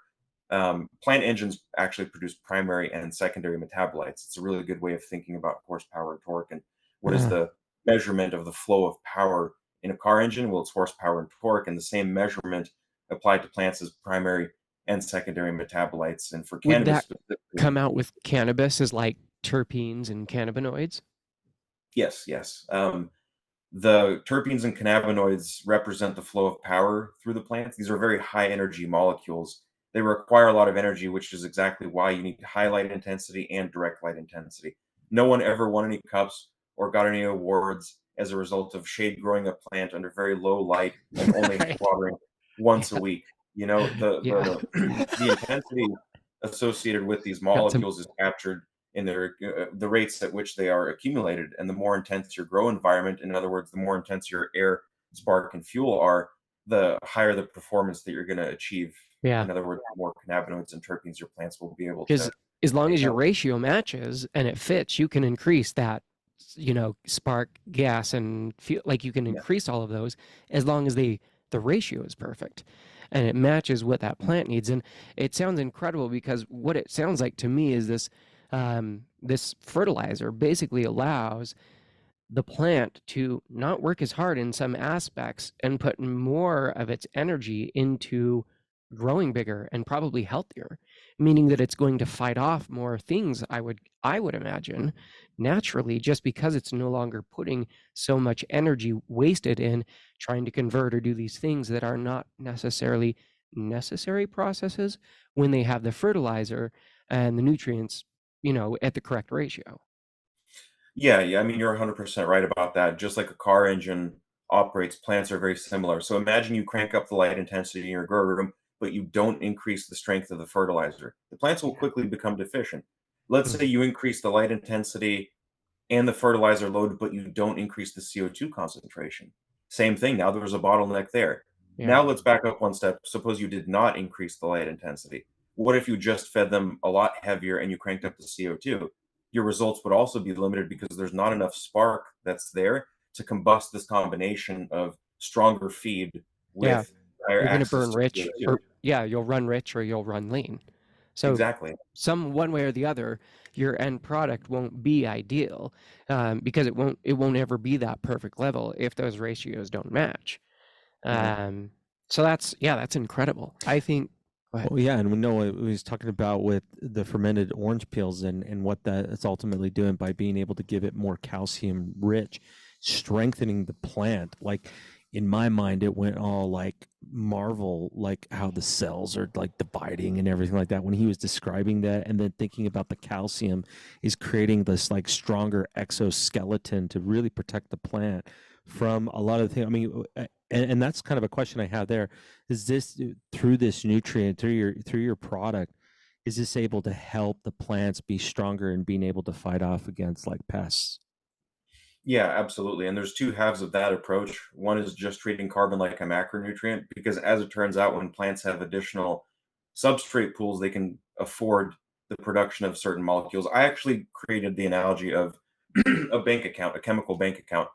plant engines actually produce primary and secondary metabolites. It's a really good way of thinking about horsepower and torque. And what is Yeah. the measurement of the flow of power in a car engine? Well, it's horsepower and torque, and the same measurement applied to plants as primary and secondary metabolites. And for Would cannabis that specifically, come out with cannabis as like terpenes and cannabinoids? yes, yes. The terpenes and cannabinoids represent the flow of power through the plants. These are very high energy molecules. They require a lot of energy, which is exactly why you need high light intensity and direct light intensity. No one ever won any cups or got any awards as a result of shade growing a plant under very low light and only Right. watering once a Yeah. week. You know, the Yeah. the the intensity associated with these Got some. molecules is captured in the rates at which they are accumulated. And the more intense your grow environment, in other words, the more intense your air, spark, and fuel are, the higher the performance that you're going to achieve. Yeah. In other words, the more cannabinoids and terpenes your plants will be able Because to as long take as your up. ratio matches and it fits, you can increase that, spark, gas, and feel like you can Yeah. increase all of those as long as the ratio is perfect and it matches what that plant needs. And it sounds incredible because what it sounds like to me is this fertilizer basically allows the plant to not work as hard in some aspects and put more of its energy into growing bigger and probably healthier, meaning that it's going to fight off more things, I would imagine, naturally, just because it's no longer putting so much energy wasted in trying to convert or do these things that are not necessarily necessary processes when they have the fertilizer and the nutrients, at the correct ratio. Yeah, yeah. I mean, you're 100% right about that. Just like a car engine, operates, plants are very similar. So imagine you crank up the light intensity in your grow room, but you don't increase the strength of the fertilizer. The plants will Yeah. quickly become deficient. Let's say Mhm. you increase the light intensity and the fertilizer load, but you don't increase the CO2 concentration. Same thing. Now there's a bottleneck there. Yeah. Now let's back up one step. Suppose you did not increase the light intensity. What if you just fed them a lot heavier and you cranked up the CO2? Your results would also be limited because there's not enough spark that's there to combust this combination of stronger feed Yeah. with higher You're going to access burn to rich, CO2. or yeah, you'll run rich or you'll run lean. So Exactly. some one way or the other, your end product won't be ideal, because it won't ever be that perfect level if those ratios don't match. Mhm. Um, so that's incredible. I think. Go ahead. Well, yeah, and we know what we was talking about with the fermented orange peels and what that it's ultimately doing by being able to give it more calcium rich, strengthening the plant. Like in my mind, it went all like Marvel, like how the cells are like dividing and everything like that. When he was describing that, and then thinking about the calcium is creating this like stronger exoskeleton to really protect the plant from a lot of things. I mean, and that's kind of a question I have there. Is this through this nutrient through your product, is this able to help the plants be stronger and being able to fight off against like pests? Yeah, absolutely. And there's two halves of that approach. One is just treating carbon like a macronutrient, because as it turns out, when plants have additional substrate pools, they can afford the production of certain molecules. I actually created the analogy of a bank account, a chemical bank account.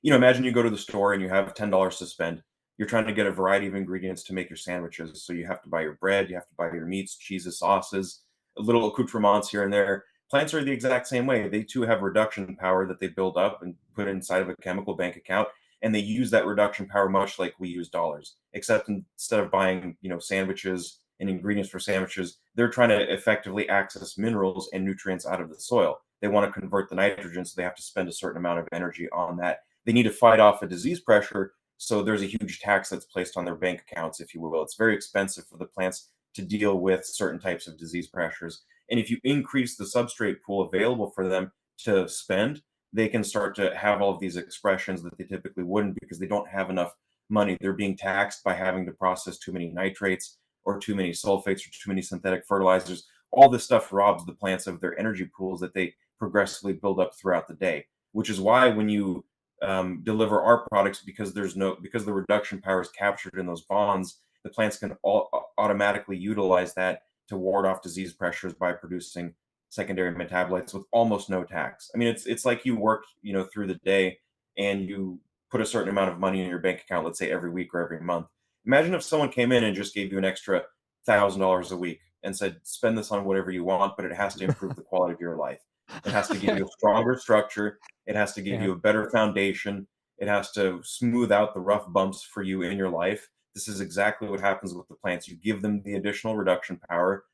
Imagine you go to the store and you have $10 to spend. You're trying to get a variety of ingredients to make your sandwiches. So you have to buy your bread, you have to buy your meats, cheeses, sauces, a little accoutrements here and there. Plants are the exact same way. They too have reduction power that they build up and put inside of a chemical bank account, and they use that reduction power much like we use dollars. Except instead of buying, sandwiches and ingredients for sandwiches, they're trying to effectively access minerals and nutrients out of the soil. They want to convert the nitrogen, so they have to spend a certain amount of energy on that. They need to fight off a disease pressure, so there's a huge tax that's placed on their bank accounts, if you will. It's very expensive for the plants to deal with certain types of disease pressures. And if you increase the substrate pool available for them to spend, they can start to have all of these expressions that they typically wouldn't, because they don't have enough money. They're being taxed by having to process too many nitrates or too many sulfates or too many synthetic fertilizers. All this stuff robs the plants of their energy pools that they progressively build up throughout the day, which is why when you deliver our products, because the reduction power is captured in those bonds, the plants can automatically utilize that to ward off disease pressures by producing secondary metabolites with almost no tax. I mean, it's like you work, through the day, and you put a certain amount of money in your bank account, let's say every week or every month. Imagine if someone came in and just gave you an extra $1,000 a week and said, spend this on whatever you want, but it has to improve the quality of your life. It has to give you a stronger structure. It has to give Yeah. you a better foundation. It has to smooth out the rough bumps for you in your life. This is exactly what happens with the plants. You give them the additional reduction power,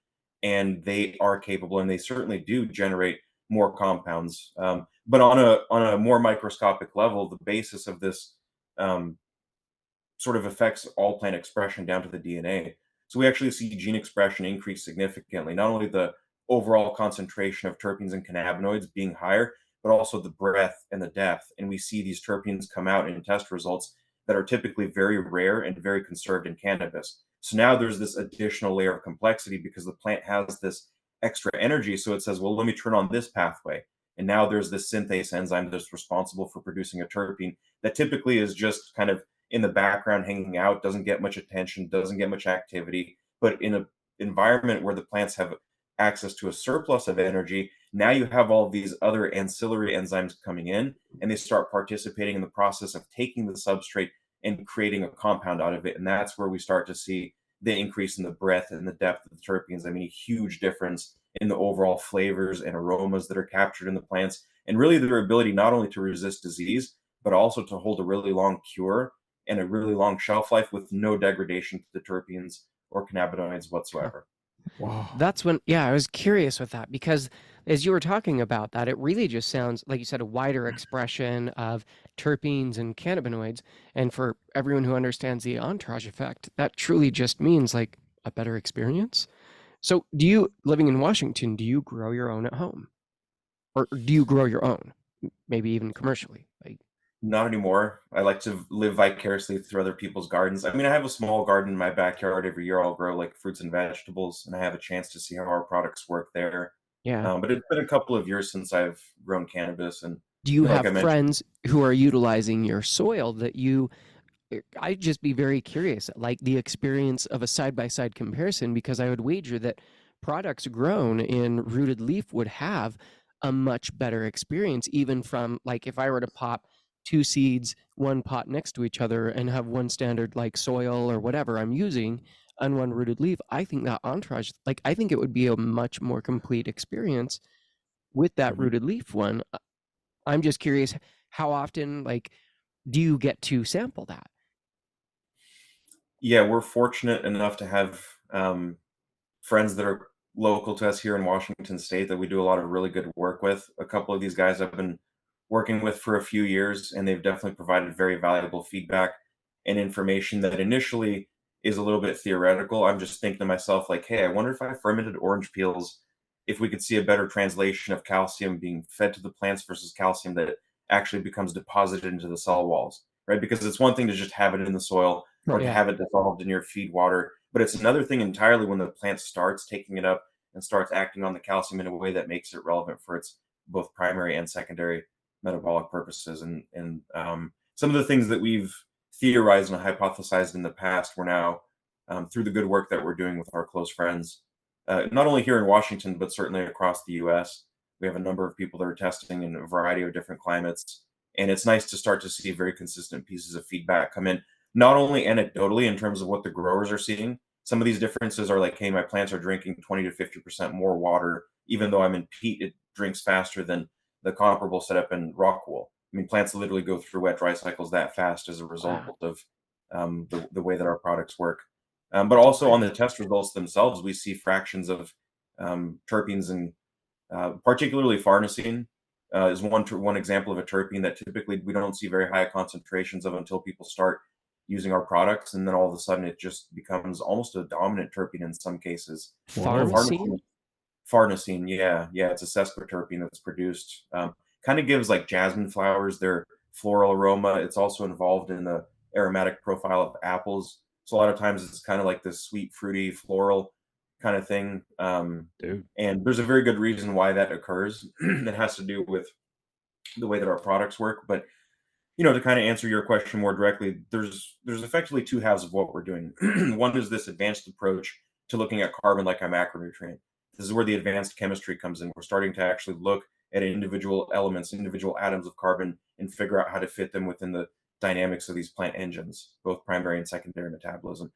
and they are capable, and they certainly do generate more compounds. But on a more microscopic level, the basis of this um, sort of affects all plant expression down to the DNA. So we actually see gene expression increase significantly, not only the overall concentration of terpenes and cannabinoids being higher, but also the breadth and the depth. And we see these terpenes come out in test results that are typically very rare and very conserved in cannabis. So now there's this additional layer of complexity because the plant has this extra energy. So it says, well, let me turn on this pathway. And now there's this synthase enzyme that's responsible for producing a terpene that typically is just kind of in the background hanging out, doesn't get much attention, doesn't get much activity. But in an environment where the plants have access to a surplus of energy, now you have all these other ancillary enzymes coming in, and they start participating in the process of taking the substrate and creating a compound out of it. And that's where we start to see the increase in the breadth and the depth of the terpenes. I mean, a huge difference in the overall flavors and aromas that are captured in the plants, and really their ability not only to resist disease, but also to hold a really long cure and a really long shelf life with no degradation to the terpenes or cannabinoids whatsoever. Wow. That's when, yeah, I was curious with that because as you were talking about that, it really just sounds like you said a wider expression of terpenes and cannabinoids. And for everyone who understands the entourage effect, that truly just means like a better experience. So, living in Washington, do you grow your own at home? Or do you grow your own? Maybe even commercially? Like, Not anymore. I like to live vicariously through other people's gardens. I mean, I have a small garden in my backyard. Every year I'll grow like fruits and vegetables, and I have a chance to see how our products work there. Yeah. But it's been a couple of years since I've grown cannabis, and Do you like have I mentioned, friends who are utilizing your soil that you I'd just be very curious, like the experience of a side by side comparison, because I would wager that products grown in rooted leaf would have a much better experience, even from like if I were to pop two seeds, one pot next to each other, and have one standard like soil or whatever I'm using on one rooted leaf. I think that entourage, like, I think it would be a much more complete experience with that Mhm. rooted leaf one. I'm just curious, how often, like, do you get to sample that? Yeah, we're fortunate enough to have friends that are local to us here in Washington State that we do a lot of really good work with. A couple of these guys I've been working with for a few years, and they've definitely provided very valuable feedback and information that initially is a little bit theoretical. I'm just thinking to myself, like, hey, I wonder if I fermented orange peels, if we could see a better translation of calcium being fed to the plants versus calcium that actually becomes deposited into the cell walls, right? Because it's one thing to just have it in the soil or Right. to Yeah. have it dissolved in your feed water, but it's another thing entirely when the plant starts taking it up and starts acting on the calcium in a way that makes it relevant for its both primary and secondary metabolic purposes. And some of the things that we've theorized and hypothesized in the past, we're now through the good work that we're doing with our close friends, not only here in Washington but certainly across the U.S. We have a number of people that are testing in a variety of different climates, and it's nice to start to see very consistent pieces of feedback come in, not only anecdotally in terms of what the growers are seeing. Some of these differences are like, hey, my plants are drinking 20 to 50% more water, even though I'm in peat, it drinks faster than the comparable setup in rock wool. I mean, plants literally go through wet dry cycles that fast as a result Wow. of the way that our products work. But also on Right. the test results themselves, we see fractions of terpenes and particularly farnesene is one example of a terpene that typically we don't see very high concentrations of until people start using our products, and then all of a sudden it just becomes almost a dominant terpene in some cases. Whoa. Farnesene? Farnesene, yeah, yeah, it's a sesquiterpene that's produced. Kind of gives like jasmine flowers their floral aroma. It's also involved in the aromatic profile of apples. So a lot of times it's kind of like this sweet, fruity, floral kind of thing. Dude. And there's a very good reason why that occurs. It has to do with the way that our products work. But to kind of answer your question more directly, there's effectively two halves of what we're doing. One is this advanced approach to looking at carbon like a macronutrient. This is where the advanced chemistry comes in. We're starting to actually look at individual elements, individual atoms of carbon, and figure out how to fit them within the dynamics of these plant engines, both primary and secondary metabolism.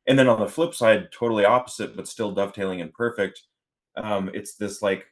And then on the flip side, totally opposite, but still dovetailing and perfect. It's this like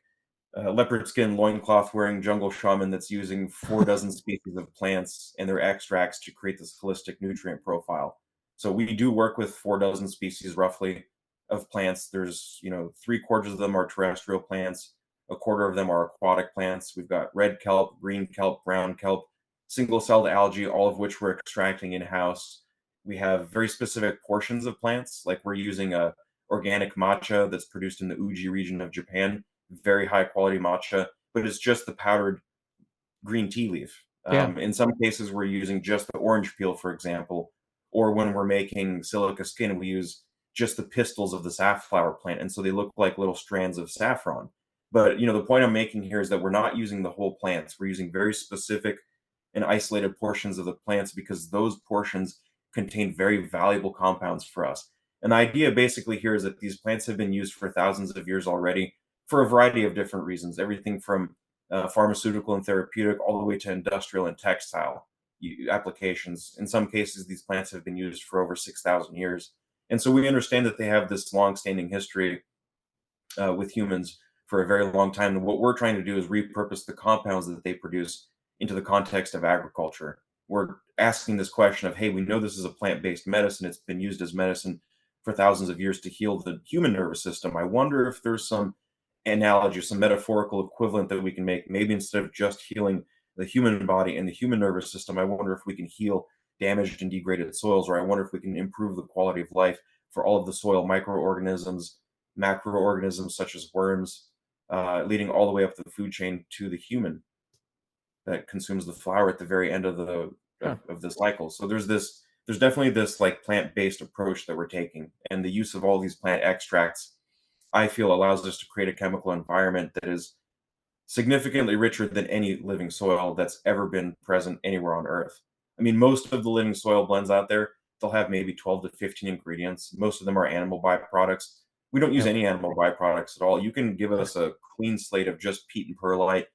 leopard skin loincloth wearing jungle shaman that's using 4 dozen species of plants and their extracts to create this holistic nutrient profile. So we do work with 4 dozen species roughly of plants. There's, three-quarters of them are terrestrial plants, a quarter of them are aquatic plants. We've got red kelp, green kelp, brown kelp, single-celled algae, all of which we're extracting in-house. We have very specific portions of plants, like we're using a organic matcha that's produced in the Uji region of Japan, very high quality matcha, but it's just the powdered green tea leaf. Yeah. In some cases, we're using just the orange peel, for example, or when we're making silica skin, we use just the pistils of the safflower plant, and so they look like little strands of saffron. But the point I'm making here is that we're not using the whole plants. We're using very specific and isolated portions of the plants because those portions contain very valuable compounds for us. And the idea basically here is that these plants have been used for thousands of years already for a variety of different reasons, everything from pharmaceutical and therapeutic all the way to industrial and textile applications. In some cases, these plants have been used for over 6,000 years. And so we understand that they have this long-standing history with humans for a very long time. And what we're trying to do is repurpose the compounds that they produce into the context of agriculture. We're asking this question of, hey, we know this is a plant-based medicine. It's been used as medicine for thousands of years to heal the human nervous system. I wonder if there's some analogy, some metaphorical equivalent that we can make. Maybe instead of just healing the human body and the human nervous system, I wonder if we can heal damaged and degraded soils, or I wonder if we can improve the quality of life for all of the soil microorganisms, macroorganisms such as worms, leading all the way up the food chain to the human. that consumes the flower at the very end of Huh. the cycle. So there's definitely this like plant-based approach that we're taking, and the use of all these plant extracts, I feel, allows us to create a chemical environment that is significantly richer than any living soil that's ever been present anywhere on Earth. I mean, most of the living soil blends out there, they'll have maybe 12 to 15 ingredients. Most of them are animal byproducts. We don't use Yep. any animal byproducts at all. You can give us a clean slate of just peat and perlite,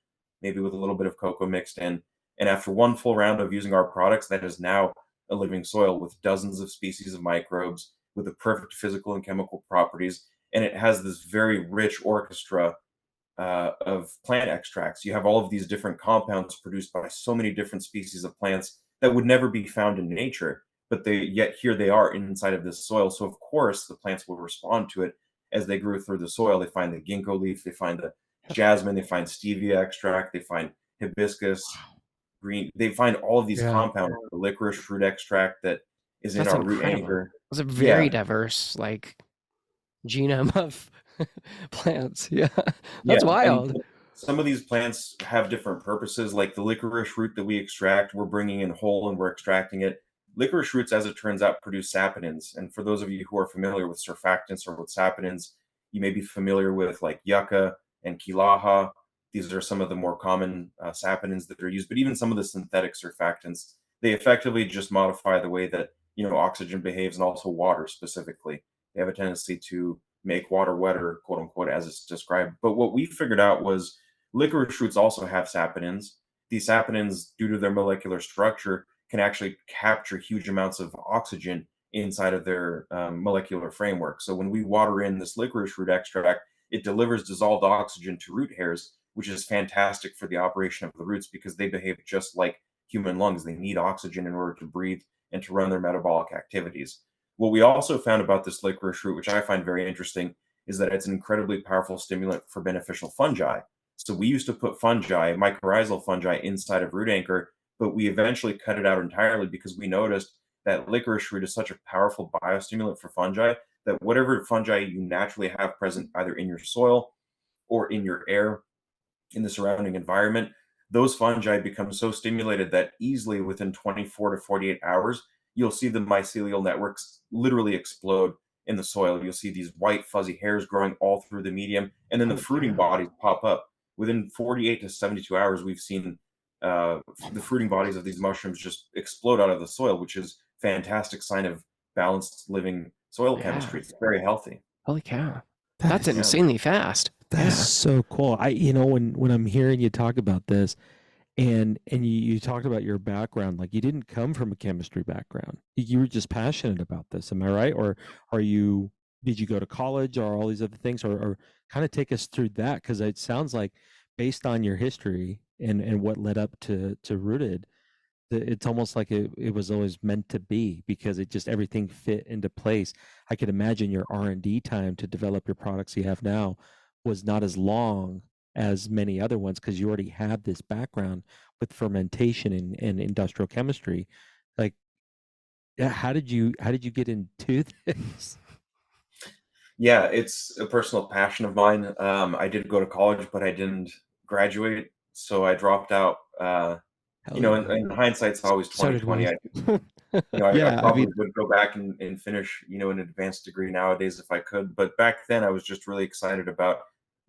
maybe with a little bit of cocoa mixed in. And after one full round of using our products, that is now a living soil with dozens of species of microbes with the perfect physical and chemical properties. And it has this very rich orchestra of plant extracts. You have all of these different compounds produced by so many different species of plants that would never be found in nature, but yet here they are inside of this soil. So of course the plants will respond to it as they grew through the soil. They find the ginkgo leaf, they find the jasmine, they find stevia extract, they find hibiscus green. They find all of these Yeah. compounds, the licorice root extract that is in That's our root incredible. anchor. It's a Yeah, very diverse like genome of plants. Yeah. yeah, That's and wild. some of these plants have different purposes, like the licorice root that we extract, we're bringing in whole and we're extracting it. Licorice roots, as it turns out, produce saponins, and for those of you who are familiar with surfactants or with saponins, you may be familiar with like yucca and quilaha. These are some of the more common saponins that are used, but even some of the synthetic surfactants, they effectively just modify the way that oxygen behaves, and also water specifically. They have a tendency to make water wetter, quote unquote, as it's described. But what we figured out was licorice roots also have saponins. These saponins, due to their molecular structure, can actually capture huge amounts of oxygen inside of their molecular framework. So when we water in this licorice root extract, it delivers dissolved oxygen to root hairs, which is fantastic for the operation of the roots because they behave just like human lungs. They need oxygen in order to breathe and to run their metabolic activities. What we also found about this licorice root, which I find very interesting, is that it's an incredibly powerful stimulant for beneficial fungi. So we used to put fungi, mycorrhizal fungi, inside of root anchor, but we eventually cut it out entirely because we noticed that licorice root is such a powerful biostimulant for fungi that whatever fungi you naturally have present either in your soil or in your air, in the surrounding environment, those fungi become so stimulated that easily within 24 to 48 hours, you'll see the mycelial networks literally explode in the soil. You'll see these white fuzzy hairs growing all through the medium, and then the Holy fruiting cow. bodies pop up. Within 48 to 72 hours, we've seen the fruiting bodies of these mushrooms just explode out of the soil, which is fantastic sign of balanced living soil Yeah. chemistry. It's very healthy. Holy cow. That That's Yeah. insanely fast. that's Yeah. so cool. When I'm hearing you talk about this, and you talked about your background, like you didn't come from a chemistry background. You were just passionate about this. Am I right? Or are you? Did you go to college or all these other things, or kind of take us through that? Because it sounds like, based on your history and what led up to Rooted, it's almost like it was always meant to be because it just everything fit into place. I could imagine your R&D time to develop your products you have now was not as long as many other ones because you already have this background with fermentation and industrial chemistry. Like, yeah, how did you get into this? Yeah, it's a personal passion of mine. I did go to college, but I didn't graduate, so I dropped out. Hell yeah. In hindsight, it's always So did 2020. we. I Yeah, I probably mean, would go back and finish, an advanced degree nowadays if I could. But back then, I was just really excited about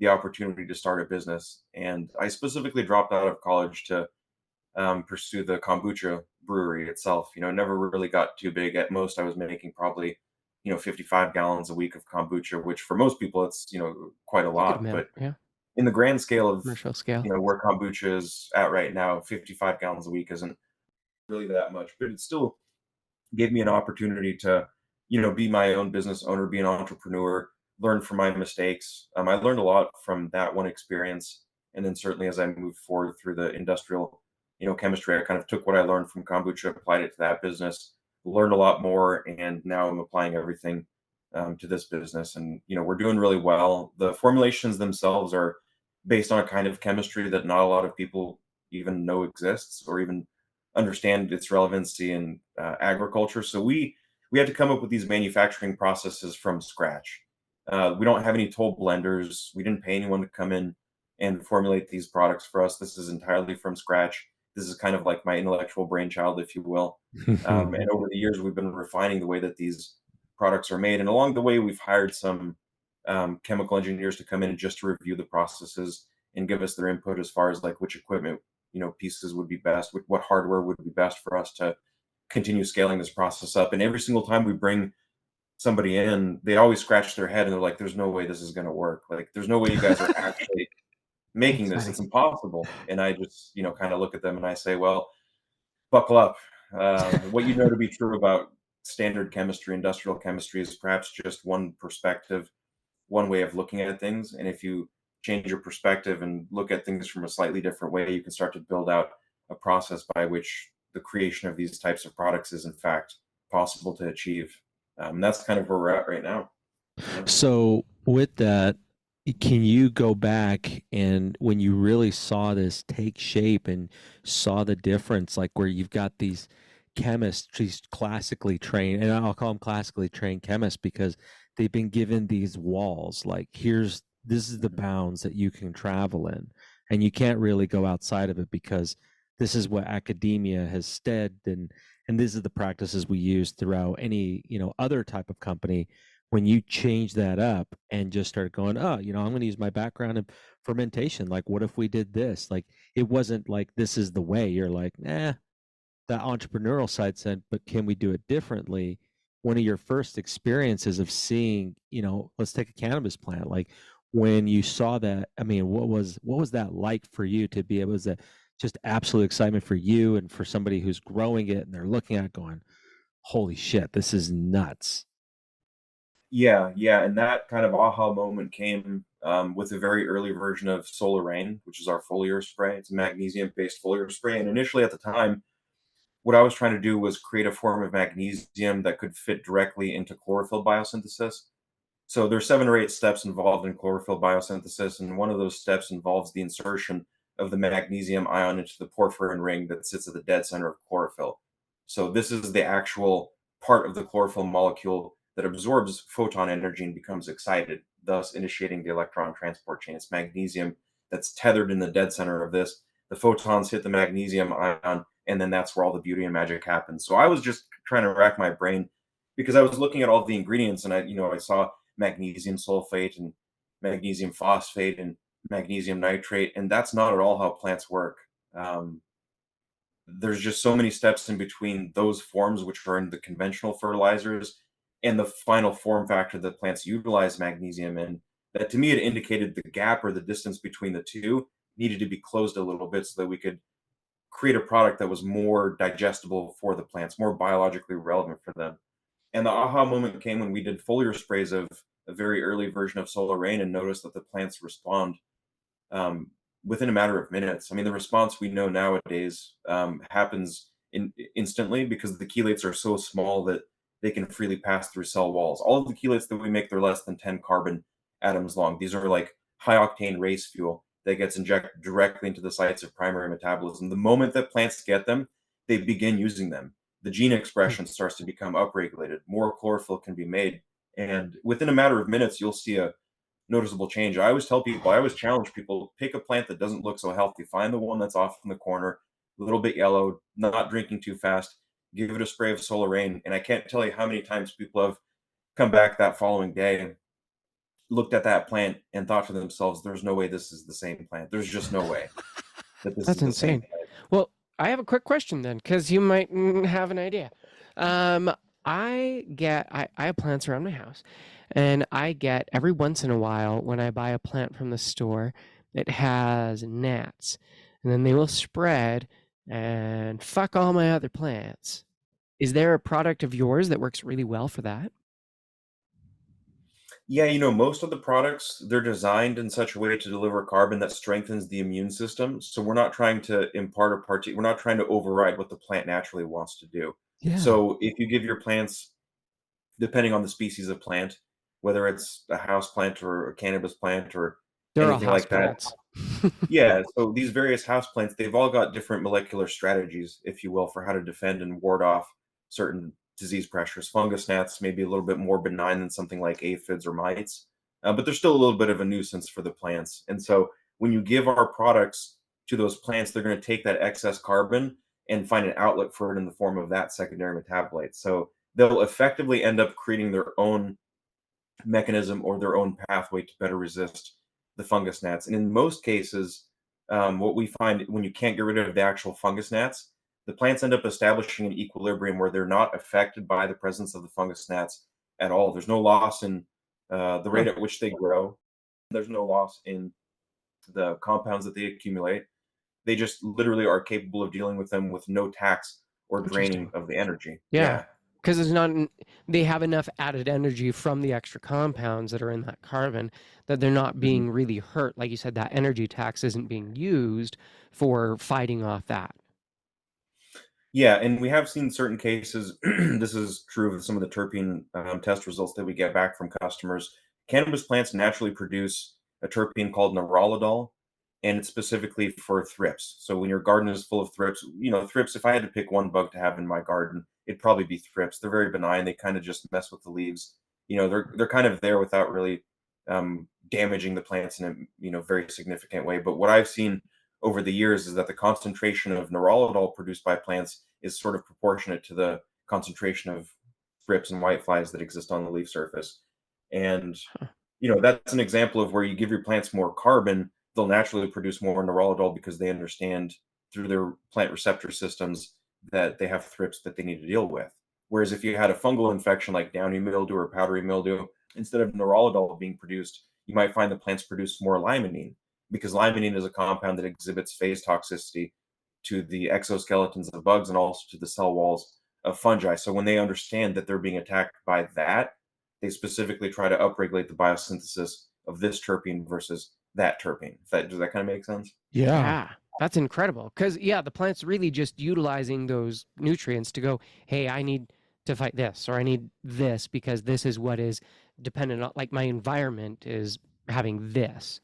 the opportunity to start a business, and I specifically dropped out of college to pursue the kombucha brewery itself. It never really got too big. At most, I was making probably 55 gallons a week of kombucha, which for most people it's quite a A good lot. amount. But Yeah. in the grand scale of Commercial scale. where kombucha is at right now, 55 gallons a week isn't really that much, but it still gave me an opportunity to be my own business owner, be an entrepreneur, learn from my mistakes. I learned a lot from that one experience, and then certainly as I moved forward through the industrial chemistry, I kind of took what I learned from kombucha, applied it to that business, learned a lot more, and now I'm applying everything to this business. And we're doing really well. The formulations themselves are based on a kind of chemistry that not a lot of people even know exists or even understand its relevancy in agriculture. So we had to come up with these manufacturing processes from scratch. We don't have any toll blenders. We didn't pay anyone to come in and formulate these products for us. This is entirely from scratch. This is kind of like my intellectual brainchild, if you will. And over the years, we've been refining the way that these products are made. And along the way, we've hired some chemical engineers to come in and just to review the processes and give us their input as far as like which equipment, pieces would be best, what hardware would be best for us to continue scaling this process up. And every single time we bring somebody in, they always scratch their head and they're like, "There's no way this is going to work. Like, there's no way you guys are actually making That's this. funny. It's impossible." And I just, kind of look at them and I say, "Well, buckle up. What you know to be true about standard chemistry, industrial chemistry, is perhaps just one perspective, one way of looking at things. And if you change your perspective and look at things from a slightly different way, you can start to build out a process by which the creation of these types of products is in fact possible to achieve." That's kind of where we're at right now. Yeah. So with that, can you go back and when you really saw this take shape and saw the difference, like where you've got these chemists, these classically trained, and I'll call them classically trained chemists because they've been given these walls, like this is the bounds that you can travel in, and you can't really go outside of it because this is what academia has said, and these are the practices we use throughout any other type of company. When you change that up and just start going, oh, I'm going to use my background in fermentation. Like, what if we did this? Like, it wasn't like this is the way. You're like, that entrepreneurial side said, but can we do it differently? One of your first experiences of seeing, let's take a cannabis plant. Like, when you saw that, I mean, what was that like for you to be able? Was that just absolute excitement for you and for somebody who's growing it and they're looking at it going, holy shit, this is nuts. Yeah, yeah, and that kind of aha moment came with a very early version of Solar Rain, which is our foliar spray. It's a magnesium-based foliar spray, and initially at the time, what I was trying to do was create a form of magnesium that could fit directly into chlorophyll biosynthesis. So there's 7 or 8 steps involved in chlorophyll biosynthesis, and one of those steps involves the insertion of the magnesium ion into the porphyrin ring that sits at the dead center of chlorophyll. So this is the actual part of the chlorophyll molecule that absorbs photon energy and becomes excited, thus initiating the electron transport chain. It's magnesium that's tethered in the dead center of this. The photons hit the magnesium ion, and then that's where all the beauty and magic happens. So I was just trying to rack my brain because I was looking at all the ingredients and I saw magnesium sulfate and magnesium phosphate and magnesium nitrate, and that's not at all how plants work. Um, there's just so many steps in between those forms, which are in the conventional fertilizers, and the final form factor that plants utilize magnesium in. That to me, it indicated the gap or the distance between the two needed to be closed a little bit so that we could create a product that was more digestible for the plants, more biologically relevant for them. And the aha moment came when we did foliar sprays of a very early version of Solar Rain and noticed that the plants respond um, within a matter of minutes. I mean, the response we know nowadays happens instantly because the chelates are so small that they can freely pass through cell walls. All of the chelates that we make, they're less than 10 carbon atoms long. These are like high octane race fuel that gets injected directly into the sites of primary metabolism. The moment that plants get them, they begin using them. The gene expression starts to become upregulated. More chlorophyll can be made. And within a matter of minutes, you'll see a noticeable change. I always tell people, I always challenge people, pick a plant that doesn't look so healthy. Find the one that's off in the corner, a little bit yellow, not drinking too fast. Give it a spray of Solar Rain. And I can't tell you how many times people have come back that following day and looked at that plant and thought to themselves, there's no way this is the same plant. There's just no way that this That's is the same insane. plant. Well, I have a quick question then, because you might have an idea. Um, I have plants around my house, and I get every once in a while when I buy a plant from the store, it has gnats, and then they will spread and fuck all my other plants. Is there a product of yours that works really well for that? Yeah, most of the products, they're designed in such a way to deliver carbon that strengthens the immune system. So we're not trying to impart a part, we're not trying to override what the plant naturally wants to do. Yeah, So if you give your plants, depending on the species of plant, whether it's a house plant or a cannabis plant or they're all anything house like that, plants. yeah, so these various house plants, they've all got different molecular strategies, if you will, for how to defend and ward off certain disease pressures. Fungus gnats may be a little bit more benign than something like aphids or mites, but they're still a little bit of a nuisance for the plants. And so when you give our products to those plants, they're going to take that excess carbon and find an outlet for it in the form of that secondary metabolite. So they'll effectively end up creating their own mechanism or their own pathway to better resist the fungus gnats. And in most cases, what we find when you can't get rid of the actual fungus gnats, the plants end up establishing an equilibrium where they're not affected by the presence of the fungus gnats at all. There's no loss in the rate at which they grow. There's no loss in the compounds that they accumulate. They just literally are capable of dealing with them with no tax or draining of the energy. Yeah. Because it's not, they have enough added energy from the extra compounds that are in that carbon that they're not being really hurt. Like you said, that energy tax isn't being used for fighting off that. Yeah, and we have seen certain cases. This is true of some of the terpene test results that we get back from customers. Cannabis plants naturally produce a terpene called neurolidol, and it's specifically for thrips. So when your garden is full of thrips, thrips, if I had to pick one bug to have in my garden, it'd probably be thrips. They're very benign. They kind of just mess with the leaves. They're kind of there without really damaging the plants in a very significant way. But what I've seen over the years is that the concentration of neurolidol produced by plants is sort of proportionate to the concentration of thrips and whiteflies that exist on the leaf surface. And that's an example of where you give your plants more carbon, they'll naturally produce more neurolidol because they understand through their plant receptor systems that they have thrips that they need to deal with. Whereas if you had a fungal infection like downy mildew or powdery mildew, instead of neurolidol being produced, you might find the plants produce more limonene, because limonene is a compound that exhibits phase toxicity to the exoskeletons of bugs and also to the cell walls of fungi. So when they understand that they're being attacked by that, they specifically try to upregulate the biosynthesis of this terpene versus that terpene. Does that kind of make sense? Yeah. That's incredible. Because, the plant's really just utilizing those nutrients to go, hey, I need to fight this, or I need this because this is what is dependent on, like my environment is having this.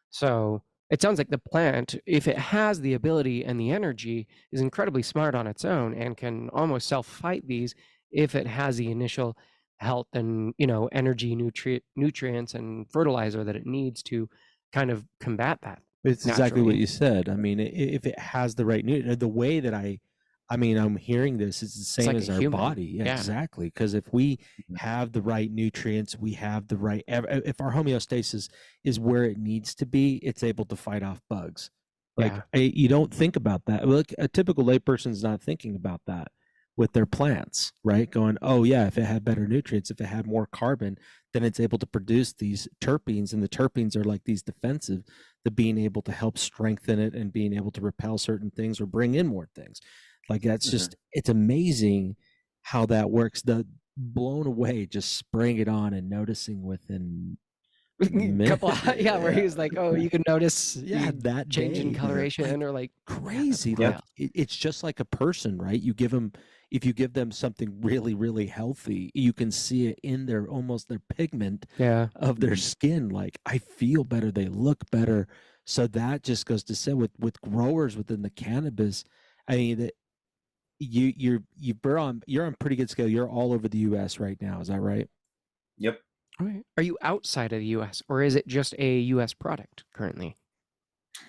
So it sounds like the plant, if it has the ability and the energy, is incredibly smart on its own and can almost self-fight these if it has the initial health and, energy, nutrients and fertilizer that it needs to kind of combat that. It's exactly what you said. I mean, if it has the right the way that I'm hearing this, it's the same like as our human. body. Yeah, exactly. Because if we have the right nutrients, we have the right, if our homeostasis is where it needs to be, it's able to fight off bugs. Like you don't think about that. Look, a typical layperson's not thinking about that with their plants, right? Going, oh yeah, if it had better nutrients, if it had more carbon, then it's able to produce these terpenes, and the terpenes are like these defensive, the being able to help strengthen it and being able to repel certain things or bring in more things. Like that's just, it's amazing how that works. The blown away just spraying it on and noticing within couple where he was like, oh, you can notice that change in coloration, or like crazy. Like it's just like a person, right? If you give them something really, really healthy, you can see it in their pigment of their skin. Like, I feel better, they look better. So that just goes to say with growers within the cannabis, I mean, that you're on pretty good scale. You're all over the US right now, is that right? Yep. Are you outside of the US, or is it just a US product currently?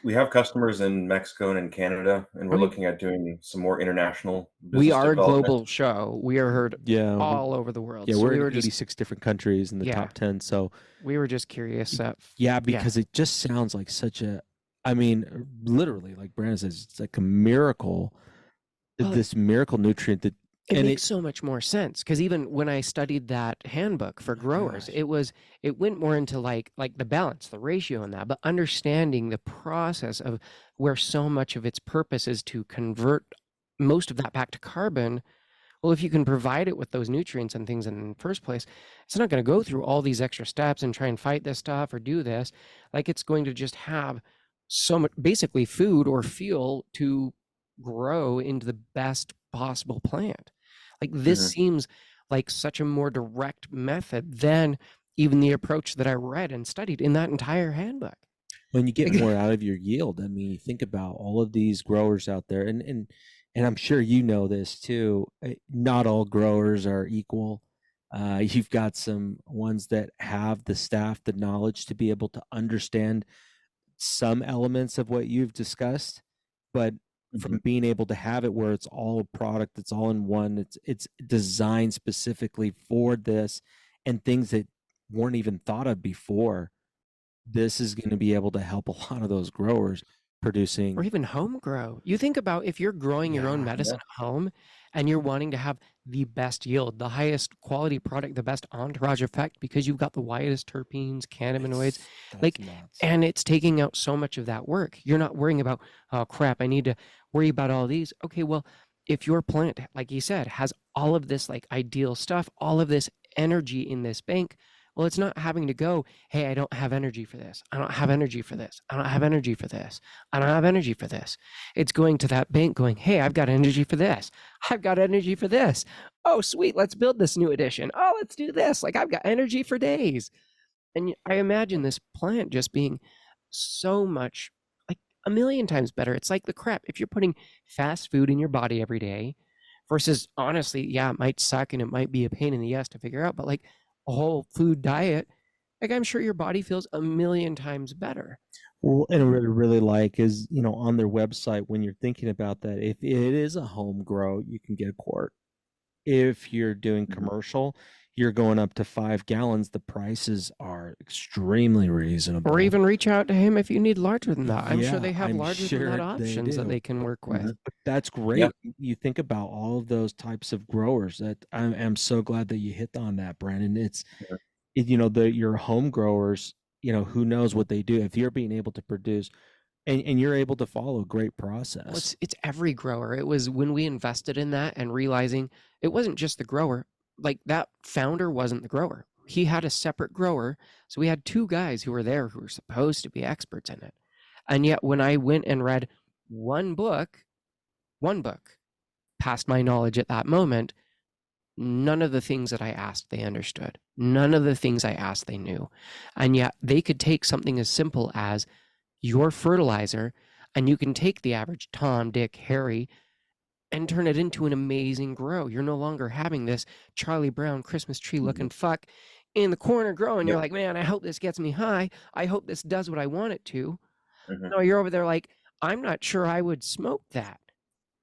We have customers in Mexico and in Canada, and we're looking at doing some more international business We are a development. global show. We are heard all over the world. Yeah, we're in 86 different countries in the top 10. So we were just curious. Because it just sounds like such a, I mean, literally, like Brandon says, it's like a miracle. This miracle nutrient that it makes so much more sense, because even when I studied that handbook for growers, it went more into like the balance, the ratio in that, but understanding the process of where so much of its purpose is to convert most of that back to carbon. Well, if you can provide it with those nutrients and things in the first place, it's not going to go through all these extra steps and try and fight this stuff or do this. Like, it's going to just have so much, basically food or fuel to grow into the best possible plant. Like, this seems like such a more direct method than even the approach that I read and studied in that entire handbook. When you get more out of your yield, I mean, you think about all of these growers out there, and I'm sure you know this too, not all growers are equal. You've got some ones that have the staff, the knowledge to be able to understand some elements of what you've discussed, but from being able to have it where it's all a product, it's all in one, it's designed specifically for this, and things that weren't even thought of before, this is going to be able to help a lot of those growers producing. Or even home grow. You think about if you're growing your own medicine at home and you're wanting to have the best yield, the highest quality product, the best entourage effect, because you've got the widest terpenes, cannabinoids, like, nuts. and it's taking out so much of that work. You're not worrying about, oh crap, I need to worry about all these. Okay, well, if your plant, like you said, has all of this like ideal stuff, all of this energy in this bank, well, it's not having to go, hey, I don't have energy for this. I don't have energy for this. I don't have energy for this. I don't have energy for this. It's going to that bank going, hey, I've got energy for this. I've got energy for this. Oh, sweet. Let's build this new edition. Oh, let's do this. Like I've got energy for days. And I imagine this plant just being so much, like a million times better. It's like the crap. If you're putting fast food in your body every day versus honestly, yeah, it might suck and it might be a pain in the ass to figure out, but like a whole food diet, like I'm sure your body feels a million times better. Well, and what I really like is, on their website, when you're thinking about that, if it is a home grow, you can get a quart. If you're doing commercial, you're going up to 5 gallons. The prices are extremely reasonable. Or even reach out to him if you need larger than that. I'm sure Yeah, they have I'm larger sure than that options that do. they can work with. But that's great. Yeah. You think about all of those types of growers. That I'm so glad that you hit on that, Brandon. Your home growers, who knows what they do. If you're being able to produce and you're able to follow a great process. Well, it's every grower. It was when we invested in that and realizing it wasn't just the grower. Like that founder wasn't the grower. He had a separate grower. So we had 2 guys who were there who were supposed to be experts in it. And yet when I went and read one book past my knowledge at that moment, none of the things that I asked they understood. None of the things I asked they knew. And yet they could take something as simple as your fertilizer, and you can take the average Tom, Dick, Harry, and turn it into an amazing grow. You're no longer having this Charlie Brown Christmas tree looking fuck in the corner growing. You're like, man, I hope this gets me high. I hope this does what I want it to. No, you're over there like, I'm not sure I would smoke that.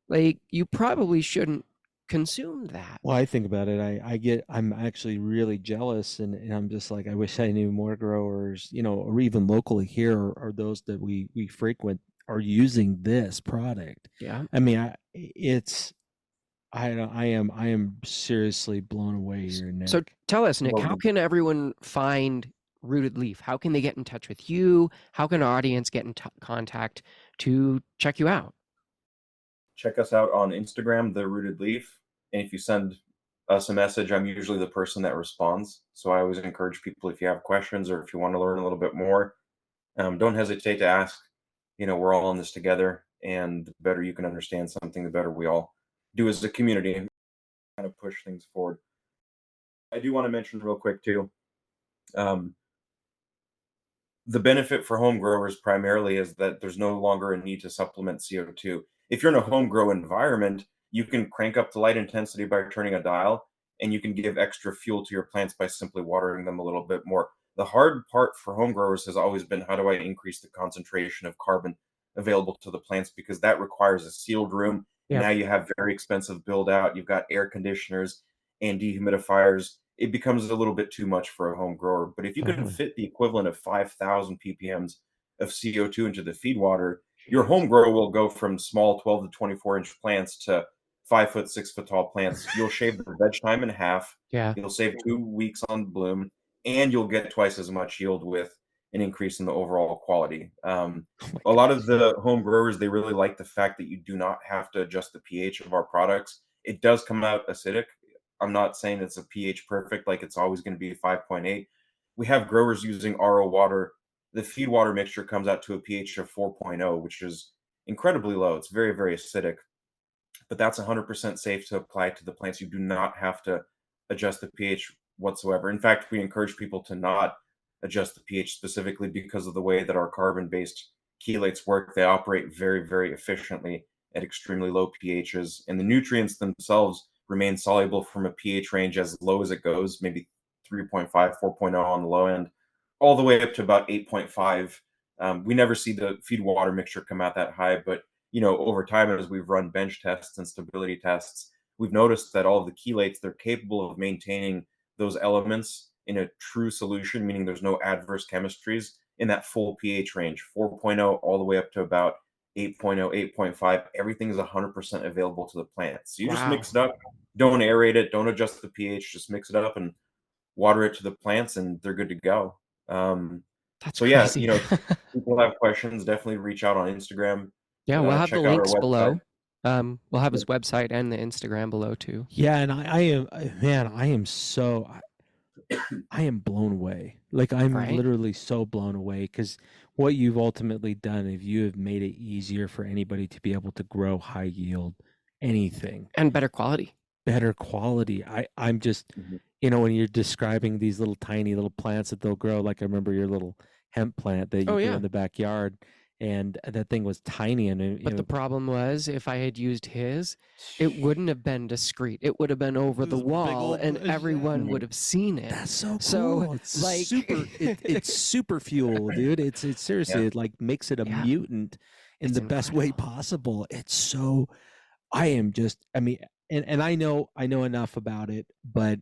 Like, you probably shouldn't consume that. Well, I think about it. I'm actually really jealous, and I'm just like, I wish I knew more growers, or even locally here, or those that we frequent are using this product. Yeah. I mean, I am seriously blown away here, Nick. So tell us, Nick, how can everyone find Rooted Leaf? How can they get in touch with you? How can our audience get in contact to check you out? Check us out on Instagram, The Rooted Leaf. And if you send us a message, I'm usually the person that responds. So I always encourage people, if you have questions or if you want to learn a little bit more, don't hesitate to ask. We're all in this together, and the better you can understand something, the better we all do as a community and kind of push things forward. I do want to mention real quick too, the benefit for home growers primarily is that there's no longer a need to supplement CO2. If you're in a home grow environment, you can crank up the light intensity by turning a dial, and you can give extra fuel to your plants by simply watering them a little bit more. The hard part for home growers has always been, how do I increase the concentration of carbon available to the plants? Because that requires a sealed room. Yep. Now you have very expensive build out. You've got air conditioners and dehumidifiers. It becomes a little bit too much for a home grower. But if you can fit the equivalent of 5,000 ppms of CO2 into the feed water, your home grow will go from small 12 to 24-inch plants to 5-foot, 6-foot tall plants. You'll shave the veg time in half. Yeah. You'll save 2 weeks on bloom, and you'll get twice as much yield with an increase in the overall quality. A lot of the home growers, they really like the fact that you do not have to adjust the pH of our products. It does come out acidic. I'm not saying it's a pH perfect, like it's always going to be 5.8. We have growers using RO water. The feed water mixture comes out to a pH of 4.0, which is incredibly low. It's very, very acidic, but that's 100% safe to apply to the plants. You do not have to adjust the pH whatsoever. In fact, we encourage people to not adjust the pH specifically because of the way that our carbon-based chelates work. They operate very, very efficiently at extremely low pHs, and the nutrients themselves remain soluble from a pH range as low as it goes, maybe 3.5, 4.0 on the low end, all the way up to about 8.5 We never see the feed water mixture come out that high, but over time, as we've run bench tests and stability tests, we've noticed that all of the chelates, they're capable of maintaining those elements in a true solution, meaning there's no adverse chemistries in that full pH range, 4.0 all the way up to about 8.0, 8.5. Everything is 100% available to the plant. So you just Wow. mix it up, don't aerate it, don't adjust the pH, just mix it up and water it to the plants, and they're good to go. That's So yeah, crazy. people have questions, definitely reach out on Instagram. Yeah, we'll have the Check out our links website. below. We'll have his website and the Instagram below too. Yeah, and I am, man, I am blown away. Like, I'm Right? literally so blown away, because what you've ultimately done is you have made it easier for anybody to be able to grow high yield anything, And better quality. better quality. I'm just, Mhm. when you're describing these little tiny little plants that they'll grow, like I remember your little hemp plant that you Oh, grew yeah. in the backyard, and that thing was tiny, and But the problem was, if I had used his, it wouldn't have been discreet. It would have been over the Those big wall, old and bush, yeah. everyone Mhm. would have seen it. That's so cool. So, It's like- super. It's super fuel, dude. It's seriously, Yeah. it like makes it a Yeah. mutant in It's the best way incredible. possible. It's so. I am just. I mean, and I know enough about it, but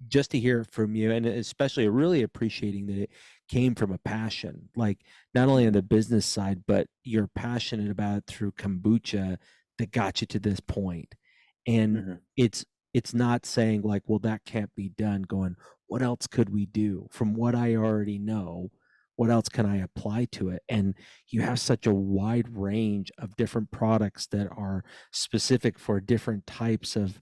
just to hear it from you, and especially really appreciating that it came from a passion, like not only on the business side, but you're passionate about it through kombucha that got you to this point. And Mhm. it's not saying like, well, that can't be done. Going, what else could we do from what I already know? What else can I apply to it? And you have such a wide range of different products that are specific for different types of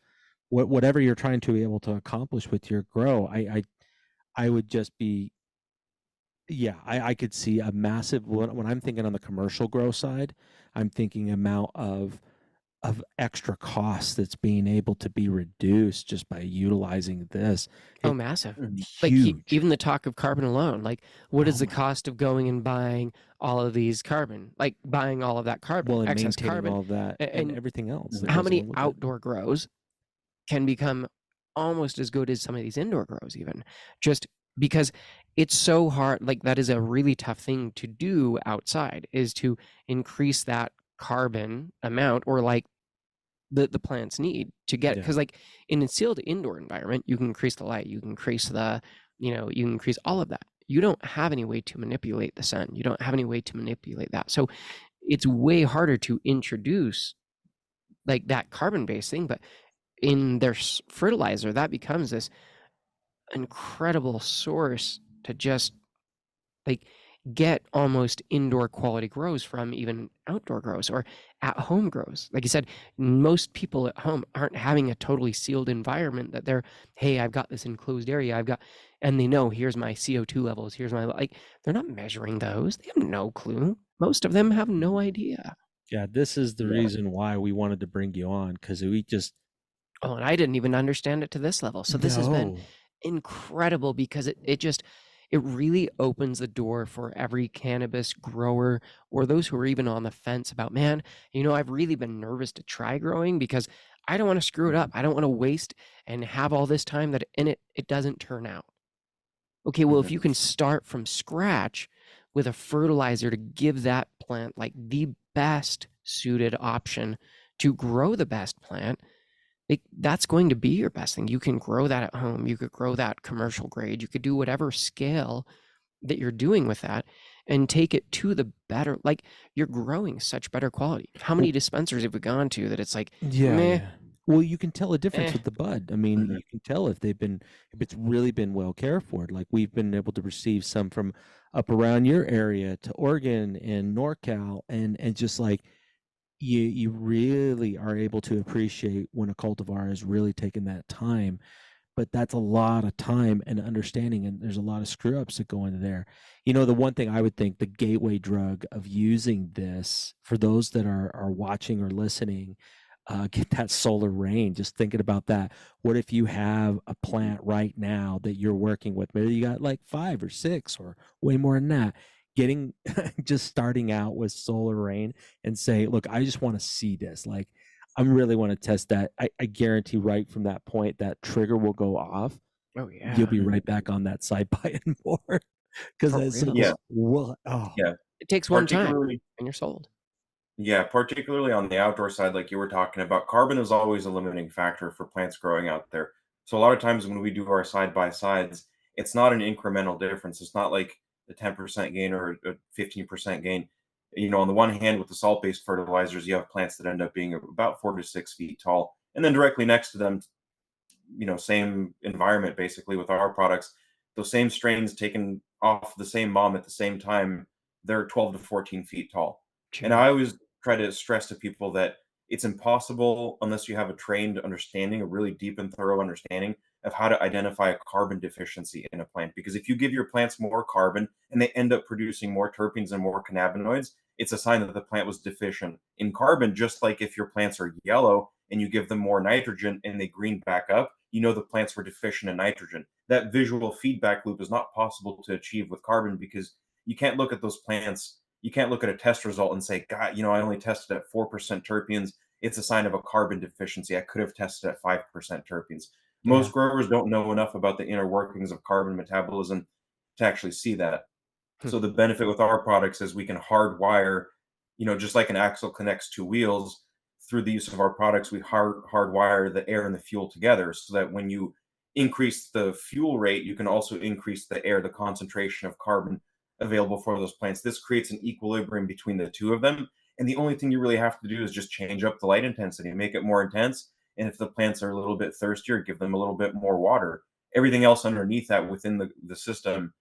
whatever you're trying to be able to accomplish with your grow. I would just be, yeah, I could see a massive, when I'm thinking on the commercial grow side, I'm thinking amount of extra costs that's being able to be reduced just by utilizing this. Oh, massive. Mhm. Like Huge. even the talk of carbon alone, like what is Oh the my- cost of going and buying all of these carbon, like buying all of that carbon, well, and excess maintaining carbon? all of that and And everything else that how goes many along with it. outdoor grows can become almost as good as some of these indoor grows, even just because it's so hard. Like that is a really tough thing to do outside, is to increase that carbon amount, or like the plants need to get, Yeah. because like in a sealed indoor environment, you can increase the light, you can increase the, you can increase all of that. You don't have any way to manipulate the sun. You don't have any way to manipulate that. So it's way harder to introduce like that carbon-based thing. But in their fertilizer, that becomes this incredible source to just like get almost indoor quality grows from even outdoor grows or at home grows. Like you said, most people at home aren't having a totally sealed environment that they're, hey, I've got this enclosed area, and they know, here's my CO2 levels, here's my, like, they're not measuring those. They have no clue. Most of them have no idea. Yeah, this is the Yeah. reason why we wanted to bring you on, because we just Oh, and I didn't even understand it to this level. So this has been No. incredible, because it really opens the door for every cannabis grower, or those who are even on the fence about, man, I've really been nervous to try growing because I don't want to screw it up. I don't want to waste and have all this time that in it doesn't turn out. Okay, well, if Mhm. you can start from scratch with a fertilizer to give that plant like the best suited option to grow the best plant, like that's going to be your best thing. You can grow that at home. You could grow that commercial grade. You could do whatever scale that you're doing with that and take it to the better, like you're growing such better quality. How many dispensaries have we gone to that it's like, meh, Yeah. Well, you can tell a difference eh. with the bud. I mean, Mhm. you can tell if it's really been well cared for. Like we've been able to receive some from up around your area to Oregon and NorCal, and just like you really are able to appreciate when a cultivar is really taking that time. But that's a lot of time and understanding, and there's a lot of screw ups that go into there. The one thing I would think, the gateway drug of using this for those that are watching or listening, get that solar rain. Just thinking about that. What if you have a plant right now that you're working with? Maybe you got like 5 or 6 or way more than that. Getting just starting out with solar rain and say, look, I just want to see this. Like, I really want to test that. I guarantee right from that point, that trigger will go off. Oh yeah. You'll be right back on that side buying more, because For that's real. such Yeah. what? Oh, Yeah. It takes one time particularly and you're sold. Yeah, particularly on the outdoor side, like you were talking about, carbon is always a limiting factor for plants growing out there. So a lot of times when we do our side by sides, it's not an incremental difference. It's not like a 10% gain or a 15% gain. On the one hand, with the salt-based fertilizers, you have plants that end up being about 4 to 6 feet tall, and then directly next to them, same environment basically with our products, those same strains taken off the same mom at the same time, they're 12 to 14 feet tall. And Jeez. I always try to stress to people that it's impossible unless you have a trained understanding, a really deep and thorough understanding of how to identify a carbon deficiency in a plant. Because if you give your plants more carbon and they end up producing more terpenes and more cannabinoids, it's a sign that the plant was deficient in carbon. Just like if your plants are yellow and you give them more nitrogen and they green back up, the plants were deficient in nitrogen. That visual feedback loop is not possible to achieve with carbon because you can't look at those plants. You can't look at a test result and say, God, I only tested at 4% terpenes. It's a sign of a carbon deficiency. I could have tested at 5% terpenes. Yeah. Most growers don't know enough about the inner workings of carbon metabolism to actually see that. So the benefit with our products is we can hardwire, just like an axle connects two wheels, through the use of our products, we hardwire the air and the fuel together so that when you increase the fuel rate, you can also increase the air, the concentration of carbon available for those plants. This creates an equilibrium between the two of them. And the only thing you really have to do is just change up the light intensity, make it more intense. And if the plants are a little bit thirstier, give them a little bit more water. Everything else underneath that within the system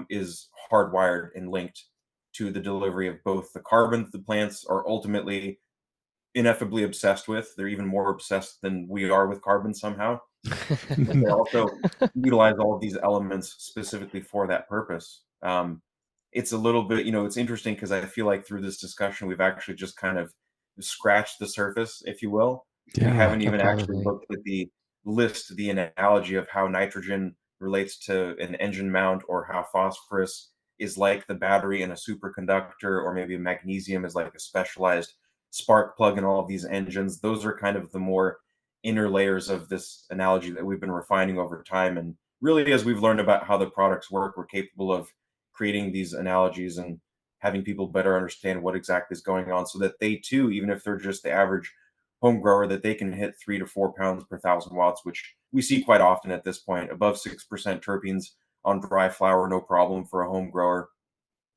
is hardwired and linked to the delivery of both the carbon the plants are ultimately ineffably obsessed with. They're even more obsessed than we are with carbon somehow. But they also utilize all of these elements specifically for that purpose. It's a little bit, it's interesting because I feel like through this discussion, we've actually just kind of scratched the surface, if you will. We haven't even actually Probably. looked at the analogy of how nitrogen relates to an engine mount, or how phosphorus is like the battery in a superconductor, or maybe magnesium is like a specialized spark plug in all of these engines. Those are kind of the more inner layers of this analogy that we've been refining over time. And really, as we've learned about how the products work, we're capable of creating these analogies and having people better understand what exactly is going on so that they too, even if they're just the average home grower, that they can hit 3 to 4 pounds per 1,000 watts, which we see quite often at this point, above 6% terpenes on dry flower, no problem for a home grower.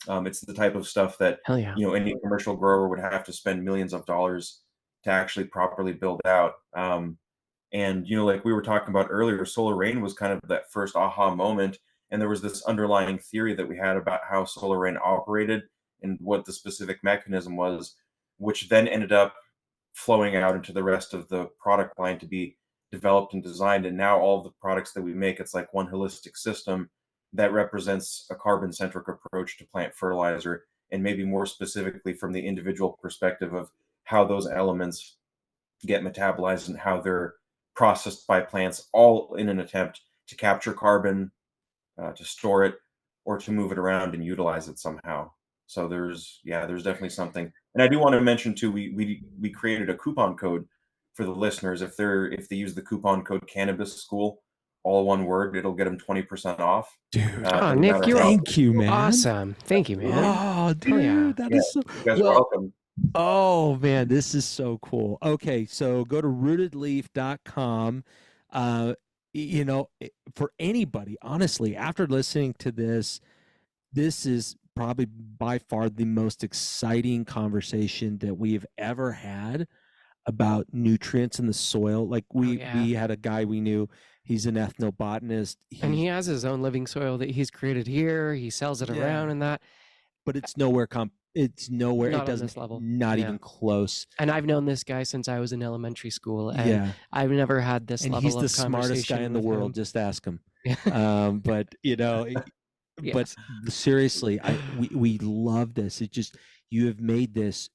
It's the type of stuff that Hell yeah. any commercial grower would have to spend millions of dollars to actually properly build out. And like we were talking about earlier, solar rain was kind of that first aha moment, and there was this underlying theory that we had about how solar rain operated and what the specific mechanism was, which then ended up flowing out into the rest of the product line to be developed and designed. And now all of the products that we make, it's like one holistic system that represents a carbon centric approach to plant fertilizer, and maybe more specifically from the individual perspective of how those elements get metabolized and how they're processed by plants, all in an attempt to capture carbon, to store it, or to move it around and utilize it somehow. So there's definitely something. And I do want to mention too, we created a coupon code for the listeners. If they use the coupon code Cannabis School, all one word, it'll get them 20% off. Dude, Oh, No Nick, matter you're how. thank you, man. awesome. Thank you, man. Oh, Hell yeah. dude, that Yeah, is so you guys are well. welcome. Oh man, this is so cool. Okay, so go to rootedleaf.com. For anybody, honestly, after listening to this is probably by far the most exciting conversation that we've ever had about nutrients in the soil. Like we yeah. we had a guy we knew, he's an ethnobotanist. And he has his own living soil that he's created here. He sells it around and that. But it's nowhere it Not on doesn't, this level. not Yeah. even close. And I've known this guy since I was in elementary school, and Yeah. I've never had this And level he's of the smartest guy conversation in the with world. him. Just ask him. Yeah. But Yes. seriously, we love this. It just, you have made this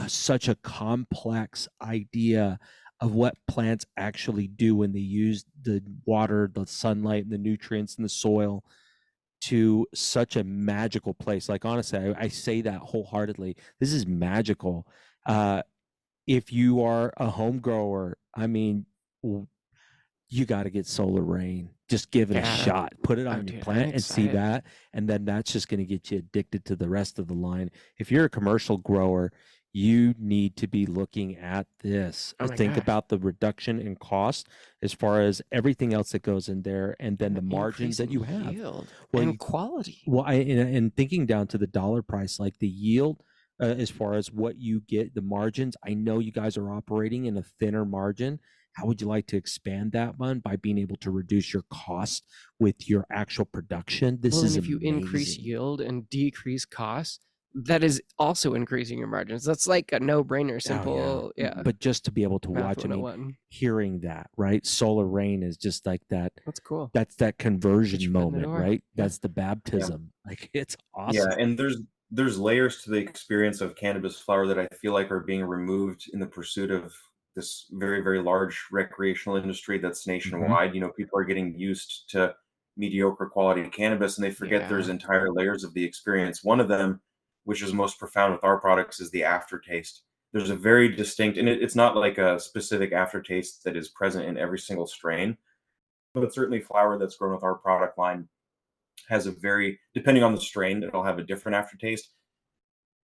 such a complex idea of what plants actually do when they use the water, the sunlight, and the nutrients in the soil to such a magical place. Like honestly, I say that wholeheartedly. This is magical. If you are a home grower, I mean, you got to get solar rain. Just give it a shot. Put it on your plant and see that. And then that's just going to get you addicted to the rest of the line. If you're a commercial grower, you need to be looking at this. Think about the reduction in cost as far as everything else that goes in there, and then the margins that you have. Yield and quality. Well, and thinking down to the dollar price, like the yield, as far as what you get, the margins. I know you guys are operating in a thinner margin. How would you like to expand that one by being able to reduce your cost with your actual production? This is if you increase yield and decrease costs, that is also increasing your margins. That's like a no-brainer, simple. But just to be able to watch, hearing that, right? Solar rain is just like that. That's cool. That's that conversion moment, right? That's the baptism. Like, it's awesome. Yeah, and there's layers to the experience of cannabis flower that I feel like are being removed in the pursuit of this very, very large recreational industry that's nationwide. People are getting used to mediocre quality cannabis, and they forget there's entire layers of the experience. One of them, which is most profound with our products, is the aftertaste. There's a very distinct, and it's not like a specific aftertaste that is present in every single strain, but certainly flower that's grown with our product line has a very, depending on the strain, it'll have a different aftertaste,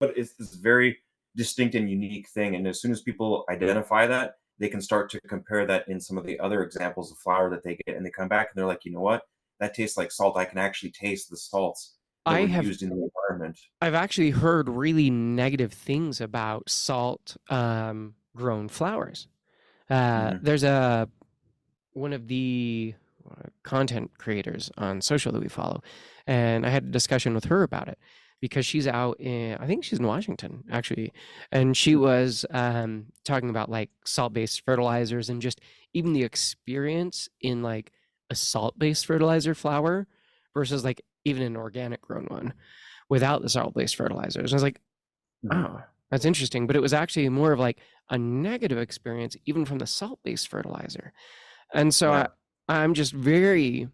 but it's this very distinct and unique thing. And as soon as people identify that, they can start to compare that in some of the other examples of flower that they get, and they come back and they're like, you know what, that tastes like salt. I can actually taste the salts that were used in the environment. I've actually heard really negative things about salt grown flowers. There's one of the content creators on social that we follow, and I had a discussion with her about it, because she's out in, I think she's in Washington actually, and she was talking about like salt-based fertilizers and just even the experience in like a salt-based fertilizer flower versus like even an organic grown one without the salt-based fertilizers. I was like, oh, that's interesting. But it was actually more of like a negative experience even from the salt-based fertilizer. And so I'm just very,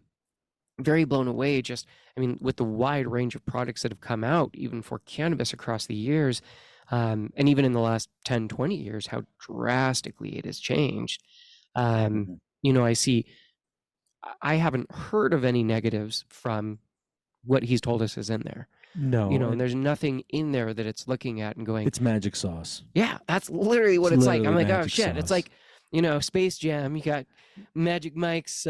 very blown away. Just, I mean, with the wide range of products that have come out, even for cannabis across the years, and even in the last 10, 20 years, how drastically it has changed. I haven't heard of any negatives from what he's told us is in there. No. And there's nothing in there that it's looking at and going, it's magic sauce. Yeah, that's literally what it's like. I'm like, oh shit. Sauce. It's like, Space Jam, you got Magic Mike's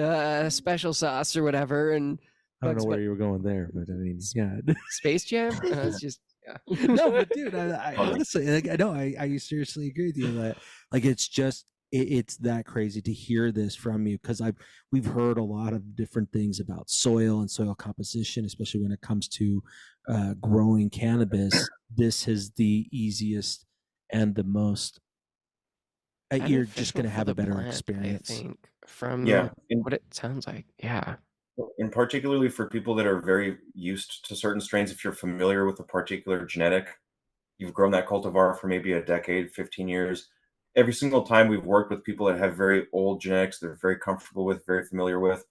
special sauce or whatever. And I don't know where you were going there, but I mean, yeah. Space Jam? It's just, No, but dude, I honestly, like, I know, I seriously agree with you that, like, it's just, it's that crazy to hear this from you, because we've heard a lot of different things about soil and soil composition, especially when it comes to growing cannabis. This is the easiest and the most. You're just going to have a better experience, I think, from what it sounds like. Yeah. And particularly for people that are very used to certain strains, if you're familiar with a particular genetic, you've grown that cultivar for maybe a decade, 15 years. Every single time we've worked with people that have very old genetics, they're very comfortable with, very familiar with,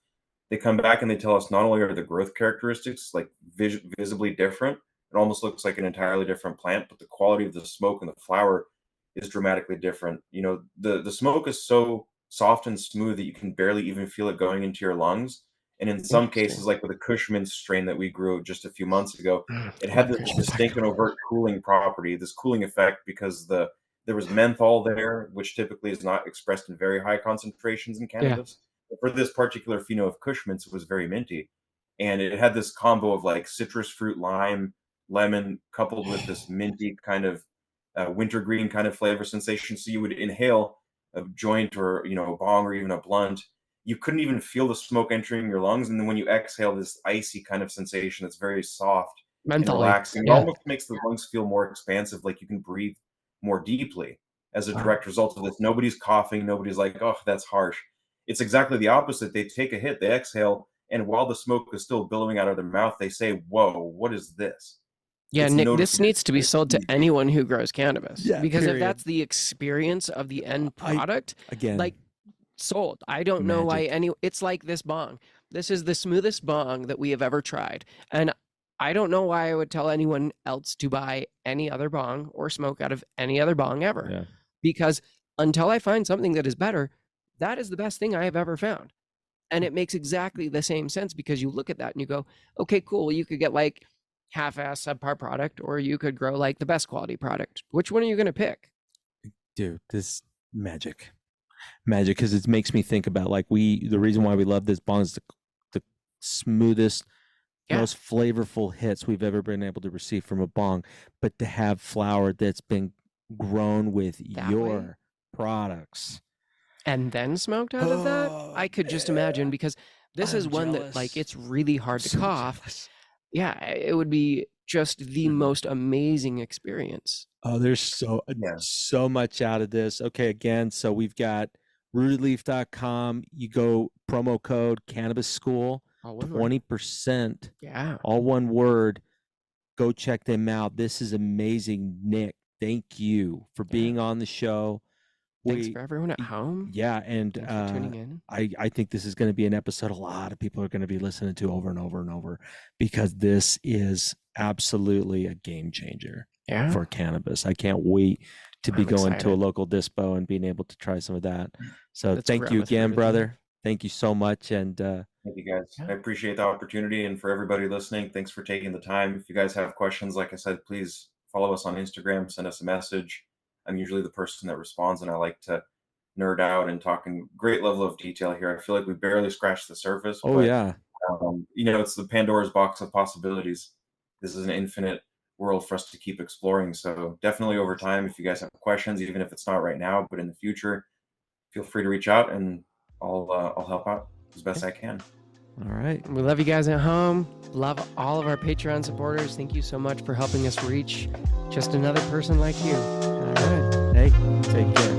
they come back and they tell us not only are the growth characteristics like visibly different, it almost looks like an entirely different plant, but the quality of the smoke and the flower is dramatically different. The smoke is so soft and smooth that you can barely even feel it going into your lungs. And in some cases, like with the Cushman strain that we grew just a few months ago, it had this distinct and overt cooling property, this cooling effect, because there was menthol there, which typically is not expressed in very high concentrations in cannabis. But for this particular pheno of Cushman's, it was very minty. And it had this combo of like citrus fruit, lime, lemon, coupled with this minty kind of wintergreen kind of flavor sensation. So you would inhale a joint or, a bong or even a blunt. You couldn't even feel the smoke entering your lungs. And then when you exhale, this icy kind of sensation that's very soft and relaxing. It almost makes the lungs feel more expansive, like you can breathe more deeply as a direct result of this. Nobody's coughing. Nobody's like, oh, that's harsh. It's exactly the opposite. They take a hit, they exhale, and while the smoke is still billowing out of their mouth, they say, whoa, what is this? Yeah, Nick, this needs to be sold to anyone who grows cannabis. Yeah, because if that's the experience of the end product, like, sold. I don't know why it's like this bong. This is the smoothest bong that we have ever tried. And I don't know why I would tell anyone else to buy any other bong or smoke out of any other bong ever. Yeah. Because until I find something that is better, that is the best thing I have ever found. And it makes exactly the same sense because you look at that and you go, okay, cool. You could get like half-ass subpar product, or you could grow like the best quality product. Which one are you going to pick? Dude, this magic, because it makes me think about like the reason why we love this bong is the smoothest, most flavorful hits we've ever been able to receive from a bong, but to have flower that's been grown with your products and then smoked out of that, I could just imagine, because this is one that like it's really hard to cough. Jealous. Yeah, it would be just the most amazing experience. Oh, there's so much out of this. Okay, again, so we've got rootedleaf.com. You go promo code Cannabis School, 20%. Yeah, all one word. Go check them out. This is amazing, Nik. Thank you for being on the show. Thanks for everyone at home. Yeah, and thanks for tuning in. I think this is going to be an episode a lot of people are going to be listening to over and over and over, because this is absolutely a game changer for cannabis. I can't wait to be going to a local dispo and being able to try some of that. So thank you again, brother. Thank you so much. And thank you, guys. I appreciate the opportunity. And for everybody listening, thanks for taking the time. If you guys have questions, like I said, please follow us on Instagram, send us a message. I'm usually the person that responds, and I like to nerd out and talk in great level of detail here. I feel like we barely scratched the surface. Oh, but, it's the Pandora's box of possibilities. This is an infinite world for us to keep exploring. So definitely over time, if you guys have questions, even if it's not right now, but in the future, feel free to reach out, and I'll help out as best I can. All right. We love you guys at home. Love all of our Patreon supporters. Thank you so much for helping us reach just another person like you. All right. Hey, take care.